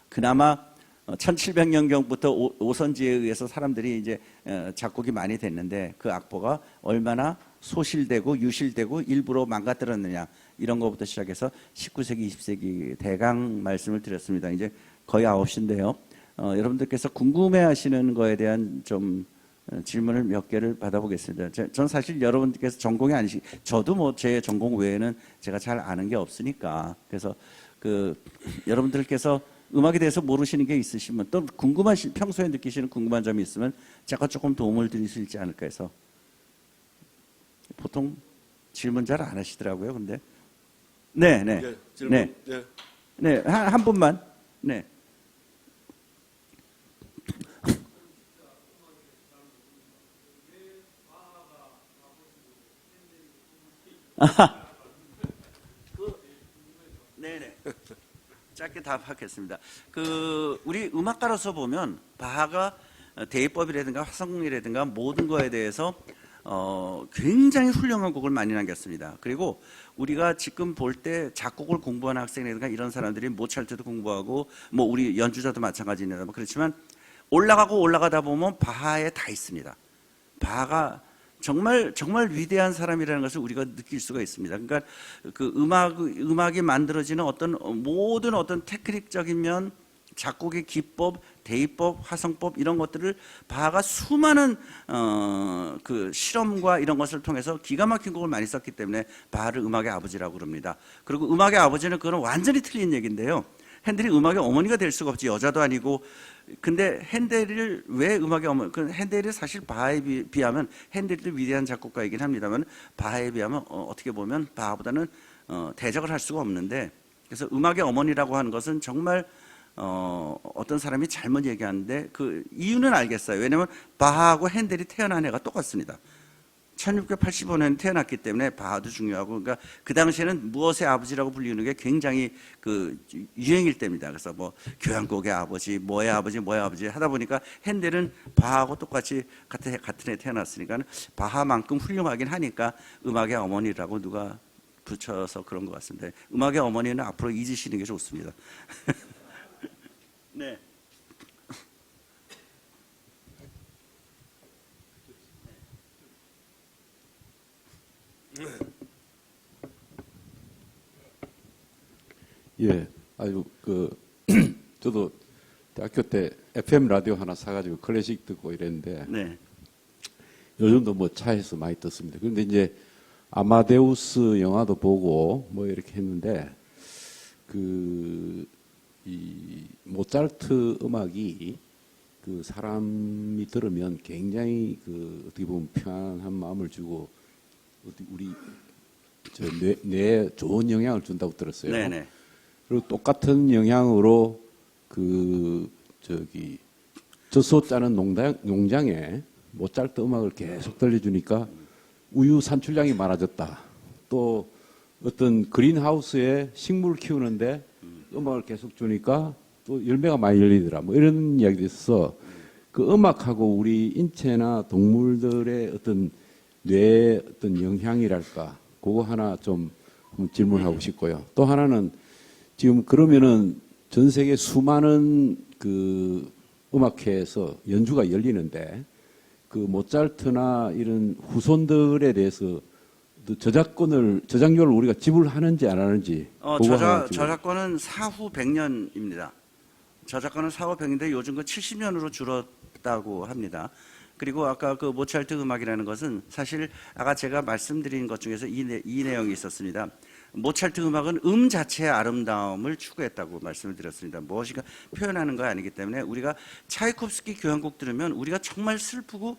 그나마 1700년경부터 오선지에 의해서 사람들이 이제 작곡이 많이 됐는데 그 악보가 얼마나 소실되고 유실되고 일부러 망가뜨렸느냐 이런 것부터 시작해서 19세기, 20세기 대강 말씀을 드렸습니다. 이제 거의 9시인데요. 여러분들께서 궁금해하시는 거에 대한 좀 질문을 몇 개를 받아보겠습니다. 전 사실 여러분들께서 전공이 아니시, 저도 뭐 제 전공 외에는 제가 잘 아는 게 없으니까 그래서 여러분들께서 음악에 대해서 모르시는 게 있으시면 또 평소에 느끼시는 궁금한 점이 있으면 제가 조금 도움을 드릴 수 있지 않을까 해서 보통 질문 잘 안 하시더라고요. 근데 네. 예, 질문. 예. 네, 한 분만. 네. 네네. 짧게 답하겠습니다. 우리 음악가로서 보면 바하가 대입법이라든가 화성이라든가 모든 거에 대해서 굉장히 훌륭한 곡을 많이 남겼습니다. 그리고 우리가 지금 볼 때 작곡을 공부하는 학생이라든가 이런 사람들이 모차르트도 공부하고 뭐 우리 연주자도 마찬가지입니다. 그렇지만 올라가다 보면 바하에 다 있습니다. 바하가 정말 위대한 사람이라는 것을 우리가 느낄 수가 있습니다. 그러니까 음악이 만들어지는 모든 테크닉적인 면, 작곡의 기법, 대입법, 화성법 이런 것들을 바하가 수많은 실험과 이런 것을 통해서 기가 막힌 곡을 많이 썼기 때문에 바하를 음악의 아버지라고 그럽니다. 그리고 음악의 아버지는 그건 완전히 틀린 얘기인데요. 핸델이 음악의 어머니가 될 수가 없지. 여자도 아니고. 근데 핸델을 왜 음악의 어머니? 핸델이 사실 바하에 비하면 핸델도 위대한 작곡가이긴 합니다만 바하에 비하면 어떻게 보면 바하보다는 대적을 할 수가 없는데 그래서 음악의 어머니라고 하는 것은 정말 어떤 사람이 잘못 얘기하는데 그 이유는 알겠어요. 왜냐하면 바하하고 핸델이 태어난 해가 똑같습니다. 1685년에 태어났기 때문에 바하도 중요하고 그러니까 그 당시에는 무엇의 아버지라고 불리는 게 굉장히 유행일 때입니다. 그래서 뭐 교향곡의 아버지, 뭐의 아버지 하다 보니까 핸델은 바하하고 똑같이 같은 해 태어났으니까 바하만큼 훌륭하긴 하니까 음악의 어머니라고 누가 붙여서 그런 것 같습니다. 음악의 어머니는 앞으로 잊으시는 게 좋습니다. 네. 예, 저도 대학교 때 FM 라디오 하나 사가지고 클래식 듣고 이랬는데, 네. 요즘도 뭐 차에서 많이 듣습니다. 그런데 이제 아마데우스 영화도 보고 뭐 이렇게 했는데, 이 모차르트 음악이 사람이 들으면 굉장히 어떻게 보면 편안한 마음을 주고, 우리 뇌에 좋은 영향을 준다고 들었어요. 네네. 그리고 똑같은 영향으로 젖소 짜는 농장에 모차르트 음악을 계속 들려주니까 우유 산출량이 많아졌다. 또 어떤 그린하우스에 식물 키우는데 음악을 계속 주니까 또 열매가 많이 열리더라. 뭐 이런 이야기도 있어서 그 음악하고 우리 인체나 동물들의 어떤 뇌의 어떤 영향이랄까, 그거 하나 좀 질문하고 싶고요. 또 하나는 지금 그러면은 전 세계 수많은 음악회에서 연주가 열리는데 모차르트나 이런 후손들에 대해서 저작료를 우리가 지불하는지 안 하는지. 저작권은 사후 100년입니다. 저작권은 사후 100년인데 요즘 70년으로 줄었다고 합니다. 그리고 아까 그 모차르트 음악이라는 것은 사실 아까 제가 말씀드린 것 중에서 이 내용이 있었습니다. 모차르트 음악은 자체의 아름다움을 추구했다고 말씀을 드렸습니다. 무엇인가 표현하는 거 아니기 때문에 우리가 차이콥스키 교향곡 들으면 우리가 정말 슬프고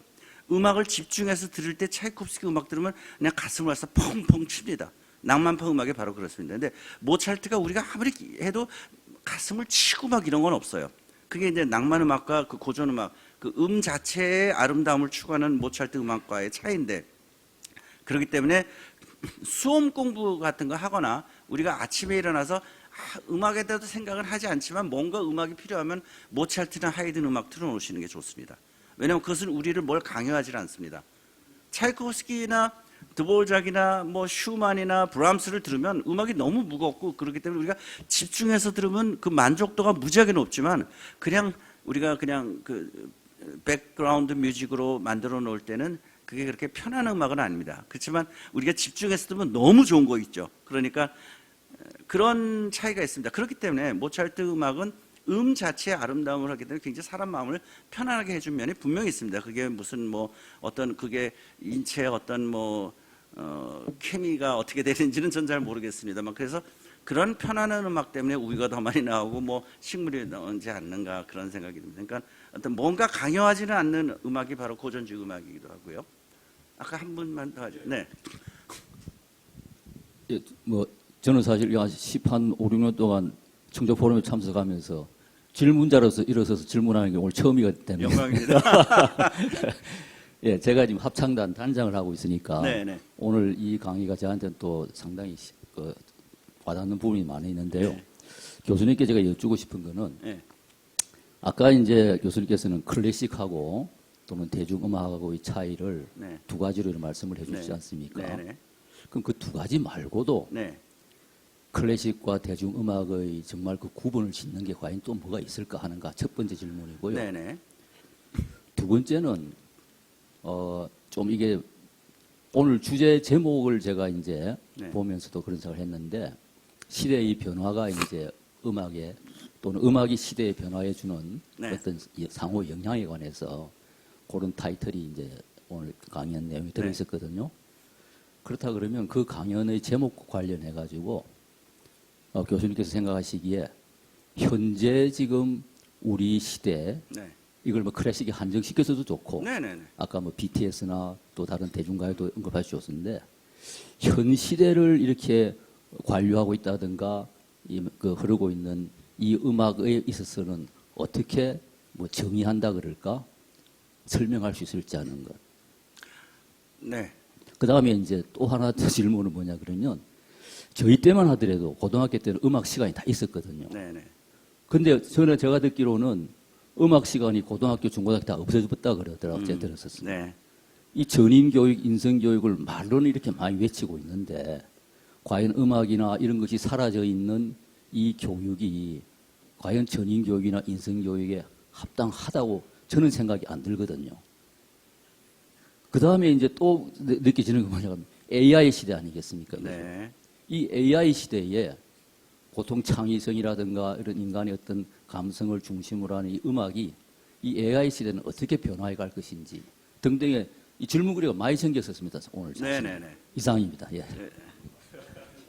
음악을 집중해서 들을 때 차이콥스키 음악 들으면 그냥 가슴을 와서 펑펑 칩니다. 낭만파 음악이 바로 그렇습니다. 근데 모차르트가 우리가 아무리 해도 가슴을 치고 막 이런 건 없어요. 그게 이제 낭만 음악과 그 고전 음악, 그 자체의 아름다움을 추구하는 모차르트 음악과의 차이인데, 그렇기 때문에 수험 공부 같은 거 하거나 우리가 아침에 일어나서 음악에 대해서 생각은 하지 않지만 뭔가 음악이 필요하면 모차르트나 하이든 음악 틀어놓으시는 게 좋습니다. 왜냐하면 그것은 우리를 뭘 강요하지 않습니다. 차이코프스키나 드보르작이나 뭐 슈만이나 브람스를 들으면 음악이 너무 무겁고 그렇기 때문에 우리가 집중해서 들으면 그 만족도가 무지하게 높지만 그냥 우리가 그냥 그 백그라운드 뮤직으로 만들어 놓을 때는 그게 그렇게 편한 음악은 아닙니다. 그렇지만 우리가 집중해서 들으면 너무 좋은 거 있죠. 그러니까 그런 차이가 있습니다. 그렇기 때문에 모차르트 음악은 자체의 아름다움을 하기 때문에 굉장히 사람 마음을 편안하게 해준 면이 분명히 있습니다. 그게 무슨 뭐 어떤 그게 인체의 어떤 뭐 케미가 어떻게 되는지는 전 잘 모르겠습니다만, 그래서 그런 편안한 음악 때문에 우유가 더 많이 나오고 뭐 식물이 나오지 않는가 그런 생각이 듭니다. 그러니까 어떤 뭔가 강요하지는 않는 음악이 바로 고전주의 음악이기도 하고요. 아까 한 분만 더 하죠. 네. 예, 뭐 저는 사실 한 5, 6년 동안 청조 포럼에 참석하면서 질문자로서 일어서서 질문하는 게 오늘 처음이기 때문에 영광입니다. 예, 제가 지금 합창단 단장을 하고 있으니까 네. 오늘 이 강의가 저한테는 또 상당히 와닿는 부분이 많이 있는데요. 네. 교수님께 제가 여쭈고 싶은 거는 네. 아까 이제 교수님께서는 클래식하고 또는 대중음악하고의 차이를 네. 두 가지로 말씀을 해주시지 네. 않습니까? 네. 그럼 그 두 가지 말고도 네. 클래식과 대중음악의 정말 그 구분을 짓는 게 과연 또 뭐가 있을까 하는가 첫 번째 질문이고요. 네. 두 번째는 좀 이게 오늘 주제 제목을 제가 이제 네. 보면서도 그런 생각을 했는데 시대의 변화가 이제 음악에 또는 음악이 시대의 변화에 주는 네. 어떤 상호 영향에 관해서 그런 타이틀이 이제 오늘 강연 내용이 들어 있었거든요. 그렇다 그러면 그 강연의 제목과 관련해 가지고 교수님께서 생각하시기에 현재 지금 우리 시대 네. 이걸 뭐 클래식에 한정시켜서도 좋고 네. 아까 뭐 BTS나 또 다른 대중가요도 언급해 주셨는데 현 시대를 이렇게 관료하고 있다든가 그 흐르고 있는 이 음악에 있어서는 어떻게 뭐 정의한다 그럴까 설명할 수 있을지 하는 것. 네. 그 다음에 이제 또 하나 더 질문은 뭐냐 그러면 저희 때만 하더라도 고등학교 때는 음악 시간이 다 있었거든요. 네. 근데 제가 듣기로는 음악 시간이 고등학교, 중고등학교 다 없어졌다 그러더라고요. 제가 들었었어요. 네. 이 전인교육, 인성교육을 말로는 이렇게 많이 외치고 있는데 과연 음악이나 이런 것이 사라져 있는 이 교육이 과연 전인교육이나 인성교육에 합당하다고 저는 생각이 안 들거든요. 그 다음에 이제 또 느껴지는 건 뭐냐면 AI 시대 아니겠습니까? 네. 이 AI 시대에 보통 창의성이라든가 이런 인간의 어떤 감성을 중심으로 하는 이 음악이 이 AI 시대는 어떻게 변화해 갈 것인지 등등의 이 질문거리가 많이 생겼었습니다. 오늘 네. 이상입니다. 예.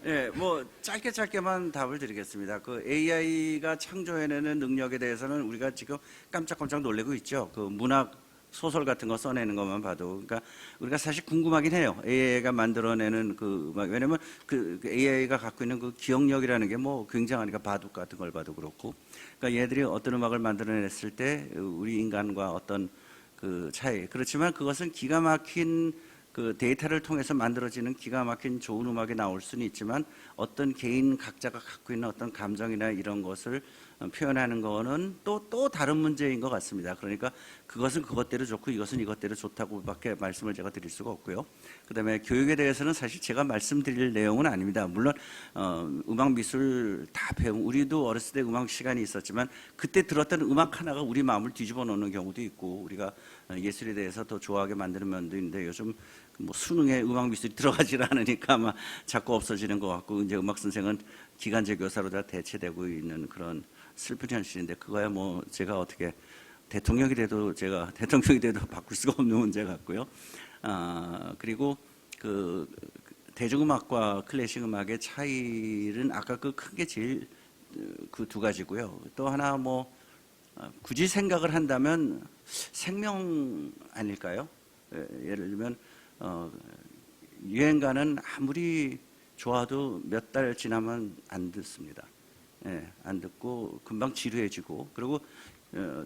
네, 뭐 짧게만 답을 드리겠습니다. 그 AI가 창조해내는 능력에 대해서는 우리가 지금 깜짝깜짝 놀래고 있죠. 그 문학 소설 같은 거 써내는 것만 봐도, 그러니까 우리가 사실 궁금하긴 해요. AI가 만들어내는 그 음악, 왜냐면 그 AI가 갖고 있는 그 기억력이라는 게 뭐 굉장하니까 바둑 같은 걸 봐도 그렇고, 그러니까 얘들이 어떤 음악을 만들어냈을 때 우리 인간과 어떤 그 차이, 그렇지만 그것은 기가 막힌 그 데이터를 통해서 만들어지는 기가 막힌 좋은 음악이 나올 수는 있지만 어떤 개인 각자가 갖고 있는 어떤 감정이나 이런 것을 표현하는 거는 또 다른 문제인 것 같습니다. 그러니까 그것은 그것대로 좋고 이것은 이것대로 좋다고밖에 말씀을 제가 드릴 수가 없고요. 그다음에 교육에 대해서는 사실 제가 말씀드릴 내용은 아닙니다. 물론 음악 미술 다 배운, 우리도 어렸을 때 음악 시간이 있었지만 그때 들었던 음악 하나가 우리 마음을 뒤집어 놓는 경우도 있고 우리가 예술에 대해서 더 좋아하게 만드는 면도 있는데 요즘 뭐 수능에 음악 미술이 들어가지 않으니까 아마 자꾸 없어지는 것 같고 이제 음악 선생은 기간제 교사로 다 대체되고 있는 그런 슬픈 현실인데 그거야 뭐 제가 어떻게 대통령이 돼도 제가 대통령이 돼도 바꿀 수가 없는 문제 같고요. 그리고 그 대중음악과 클래식 음악의 차이는 아까 그 큰 게 제일 그 두 가지고요. 또 하나 뭐 굳이 생각을 한다면 생명 아닐까요? 예를 들면 유행가는 아무리 좋아도 몇 달 지나면 안 듣습니다. 예, 안 듣고 금방 지루해지고, 그리고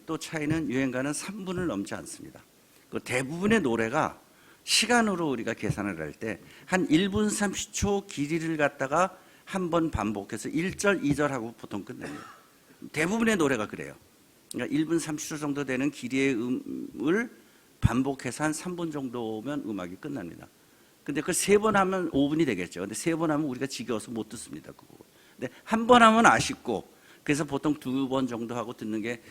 또 차이는 유행가는 3분을 넘지 않습니다. 그 대부분의 노래가 시간으로 우리가 계산을 할 때 한 1분 30초 길이를 갖다가 한 번 반복해서 1절, 2절 하고 보통 끝냅니다. 대부분의 노래가 그래요. 그러니까 1분 30초 정도 되는 길이의 음을 반복해서 한 3분 정도면 음악이 끝납니다. 근데 그걸 3번 하면 5분이 되겠죠. 근데 3번 하면 우리가 지겨워서 못 듣습니다. 그거. 근데 한 번 하면 아쉽고, 그래서 보통 2번 정도 하고 듣는 게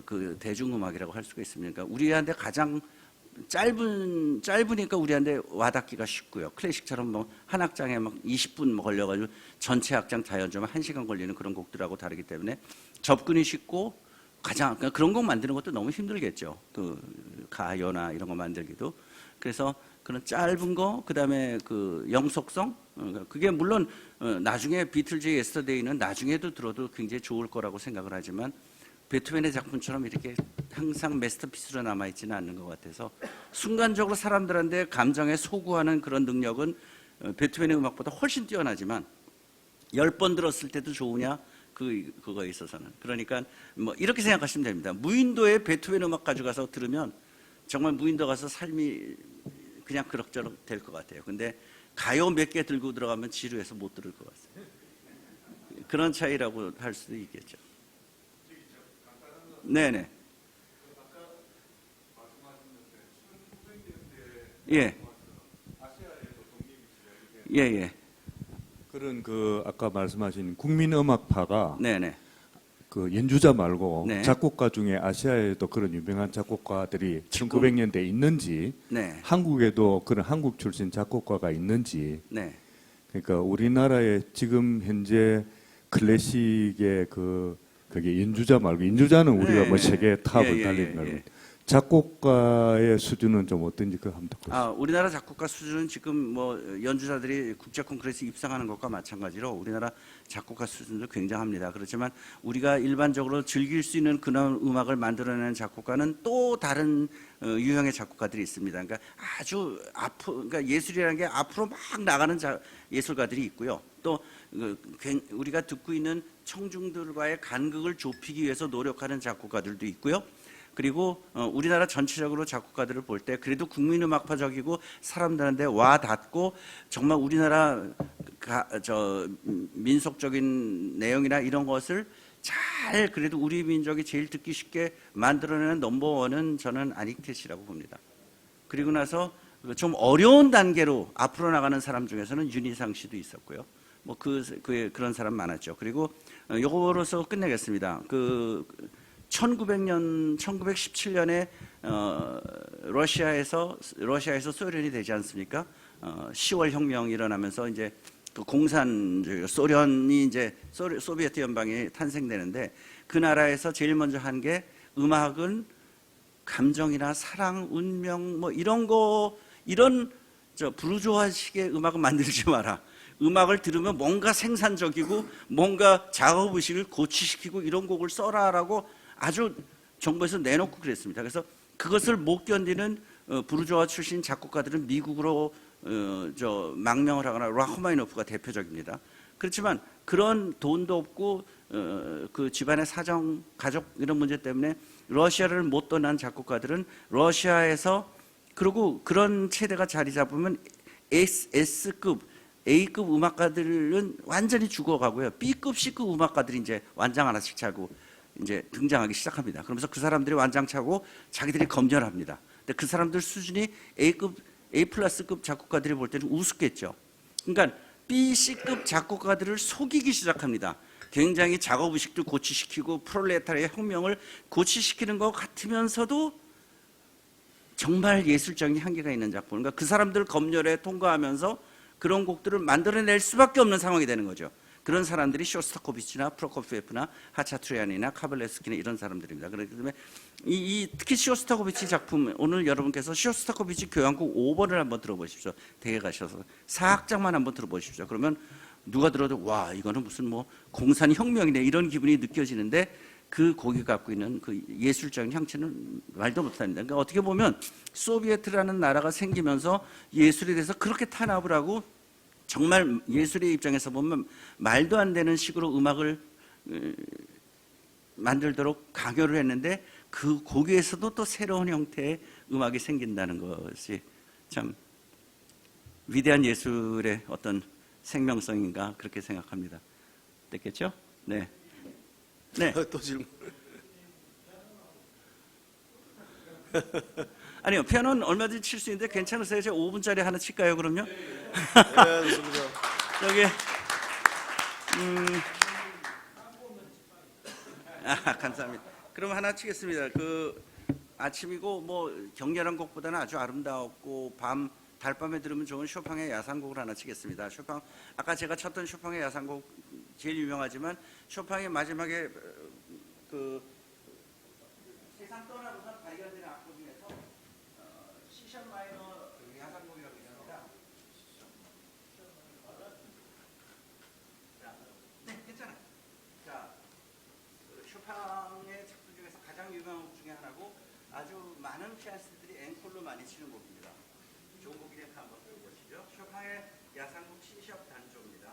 그 대중음악이라고 할 수가 있습니다. 그러니까 우리한테 가장 짧으니까 우리한테 와닿기가 쉽고요. 클래식처럼 뭐 한 악장에 막 20분 걸려가지고 전체 악장 다 연주하면 1시간 걸리는 그런 곡들하고 다르기 때문에 접근이 쉽고, 가장 그러니까 그런 곡 만드는 것도 너무 힘들겠죠. 그 가요나 이런 거 만들기도. 그래서 그런 짧은 거, 그다음에 그 영속성, 그게 물론 나중에 비틀즈의 예스터데이는 나중에도 들어도 굉장히 좋을 거라고 생각을 하지만, 베토벤의 작품처럼 이렇게 항상 마스터피스로 남아있지는 않는 것 같아서, 순간적으로 사람들한테 감정에 소구하는 그런 능력은 베토벤의 음악보다 훨씬 뛰어나지만 10번 들었을 때도 좋으냐, 그거에 있어서는. 그러니까 뭐 이렇게 생각하시면 됩니다. 무인도에 베토벤 음악 가져가서 들으면 정말 무인도 가서 삶이 그냥 그럭저럭 될 것 같아요. 근데 가요 몇 개 들고 들어가면 지루해서 못 들을 것 같아요. 그런 차이라고 할 수도 있겠죠. 네네. 예. 예. 그런 그 아까 말씀하신 국민음악파가 네네. 그 연주자 말고 네. 작곡가 중에 아시아에도 그런 유명한 작곡가들이 1900년대에 있는지, 네. 한국에도 그런 한국 출신 작곡가가 있는지, 네. 그러니까 우리나라의 지금 현재 클래식의 그게 연주자 말고, 연주자는 우리가 네, 뭐 네. 세계 탑을 달리는 걸로, 작곡가의 수준은 좀 어떤지 그거 한번 듣고 싶어요. 우리나라 작곡가 수준은 지금 뭐 연주자들이 국제 콘크레스에 입상하는 것과 마찬가지로 우리나라 작곡가 수준도 굉장합니다. 그렇지만 우리가 일반적으로 즐길 수 있는 그런 음악을 만들어내는 작곡가는 또 다른 유형의 작곡가들이 있습니다. 그러니까 아주 그러니까 예술이라는 게 앞으로 막 나가는 예술가들이 있고요. 또 우리가 듣고 있는 청중들과의 간극을 좁히기 위해서 노력하는 작곡가들도 있고요. 그리고 우리나라 전체적으로 작곡가들을 볼 때 그래도 국민음악파적이고 사람들한테 와닿고 정말 우리나라 민속적인 내용이나 이런 것을 잘, 그래도 우리 민족이 제일 듣기 쉽게 만들어내는 넘버원은 저는 아닉텟이라고 봅니다. 그리고 나서 좀 어려운 단계로 앞으로 나가는 사람 중에서는 윤희상 씨도 있었고요. 뭐 그런 사람 많았죠. 그리고 요거로서 끝내겠습니다. 1917년에 러시아에서 소련이 되지 않습니까? 10월 혁명이 일어나면서 이제 그 소련이 이제 소비에트 연방이 탄생되는데, 그 나라에서 제일 먼저 한 게 음악은 감정이나 사랑, 운명 뭐 이런 부르주아식의 음악을 만들지 마라. 음악을 들으면 뭔가 생산적이고 뭔가 작업의식을 고취시키고 이런 곡을 써라라고 아주 정부에서 내놓고 그랬습니다. 그래서 그것을 못 견디는 부르주아 출신 작곡가들은 미국으로 망명을 하거나, 라흐마니노프가 대표적입니다. 그렇지만 그런 돈도 없고 그 집안의 사정, 가족 이런 문제 때문에 러시아를 못 떠난 작곡가들은 러시아에서, 그리고 그런 체대가 자리 잡으면 S급, A급 음악가들은 완전히 죽어가고요. B급, C급 음악가들이 이제 완장 하나씩 차고 이제 등장하기 시작합니다. 그러면서 그 사람들이 완장 차고 자기들이 검열합니다. 근데 그 사람들 수준이 A+급 작곡가들이 볼 때는 우습겠죠. 그러니까 B, C급 작곡가들을 속이기 시작합니다. 굉장히 작업의식도 고취시키고 프롤레타리아의 혁명을 고취시키는 것 같으면서도 정말 예술적인 향기가 있는 작품. 그러니까 그 사람들 검열에 통과하면서 그런 곡들을 만들어낼 수밖에 없는 상황이 되는 거죠. 그런 사람들이 쇼스타코비치나 프로코피에프나 하차투리안이나 카벨레스키나 이런 사람들입니다. 그렇기 때문에 특히 쇼스타코비치 작품, 오늘 여러분께서 쇼스타코비치 교향곡 5번을 한번 들어보십시오. 댁에 가셔서 4악장만 한번 들어보십시오. 그러면 누가 들어도 와, 이거는 무슨 뭐 공산혁명이네 이런 기분이 느껴지는데, 그 곡이 갖고 있는 그 예술적인 형체는 말도 못합니다. 그러니까 어떻게 보면 소비에트라는 나라가 생기면서 예술에 대해서 그렇게 탄압을 하고, 정말 예술의 입장에서 보면 말도 안 되는 식으로 음악을 만들도록 강요를 했는데, 그 곡에서도 또 새로운 형태의 음악이 생긴다는 것이 참 위대한 예술의 어떤 생명성인가 그렇게 생각합니다. 됐겠죠? 네. 네. 또 질문. 아니요, 피아노는 얼마든지 칠 수 있는데 괜찮으세요? 제가 5분짜리 하나 칠까요, 그럼요? 네, 좋습니다. 여기 감사합니다. 그럼 하나 치겠습니다. 그 아침이고 뭐 격렬한 곡보다는 아주 아름다웠고 달밤에 들으면 좋은 쇼팽의 야상곡을 하나 치겠습니다. 쇼팽, 아까 제가 쳤던 쇼팽의 야상곡 제일 유명하지만, 쇼팽의 마지막에 그 세상 떠나고선 발견되는 악보 중에서 C샵 마이너 야상곡이라고 있습니다. 네, 괜찮아요. 자, 쇼팽의 작품 중에서 가장 유명한 곡 중에 하나고, 아주 많은 피아니스트들이 앵콜로 많이 치는 곡입니다. 좋은 곡이니까 한번 들어보시죠. 쇼팽의 야상곡 C샵 단조입니다.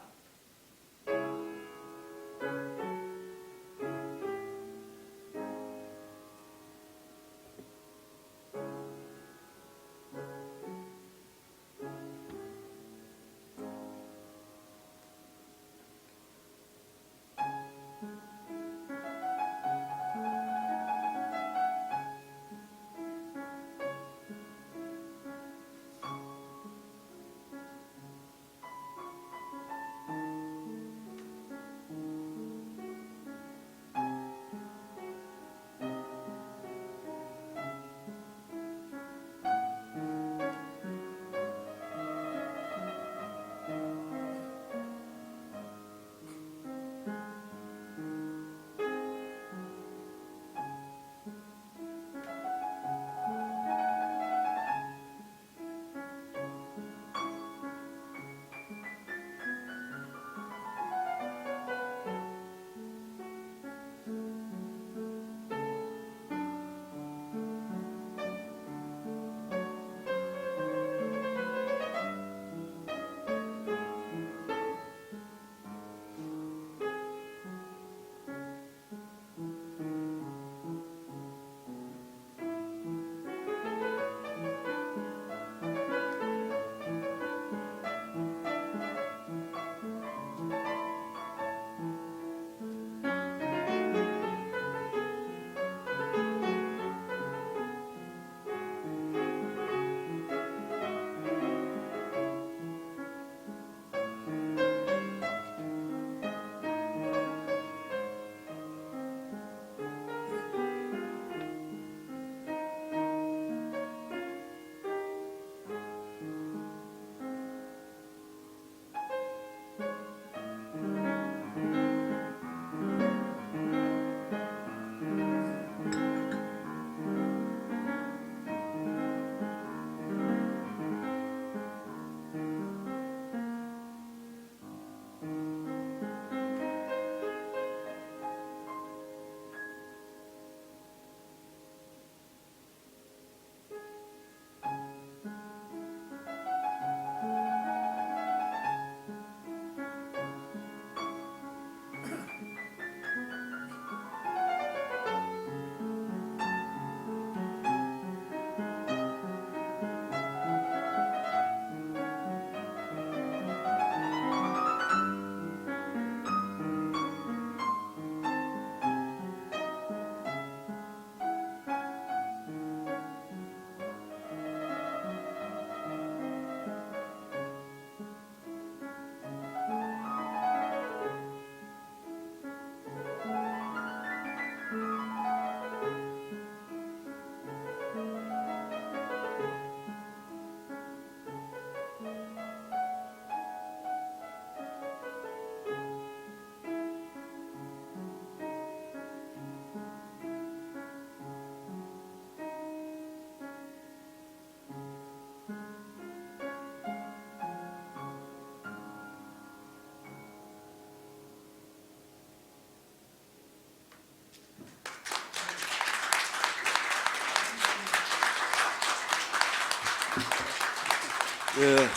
예.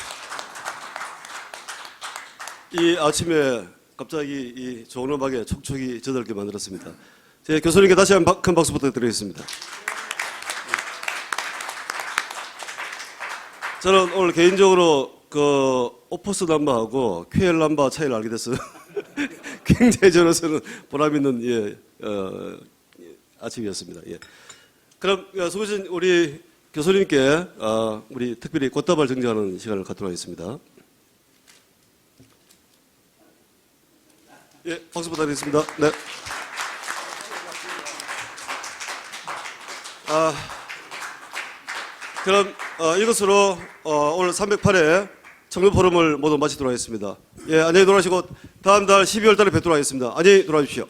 이 아침에 갑자기 이 좋은 음악에 촉촉이 젖을게 만들었습니다. 제 교수님께 다시 한 큰 박수 부탁드리겠습니다. 저는 오늘 개인적으로 그 오퍼스 남바하고 QL 남바 차이를 알게 됐어요. 굉장히 저로서는 보람 있는 아침이었습니다. 예. 그럼 수고하신 우리 교수님께 우리 특별히 꽃다발 증정하는 시간을 갖도록 하겠습니다. 예, 박수 부탁드리겠습니다. 네. 그럼 이것으로 오늘 308회 청년 포럼을 모두 마치도록 하겠습니다. 예, 안녕히 돌아가시고 다음 달 12월 달에 뵙도록 하겠습니다. 안녕히 돌아가십시오.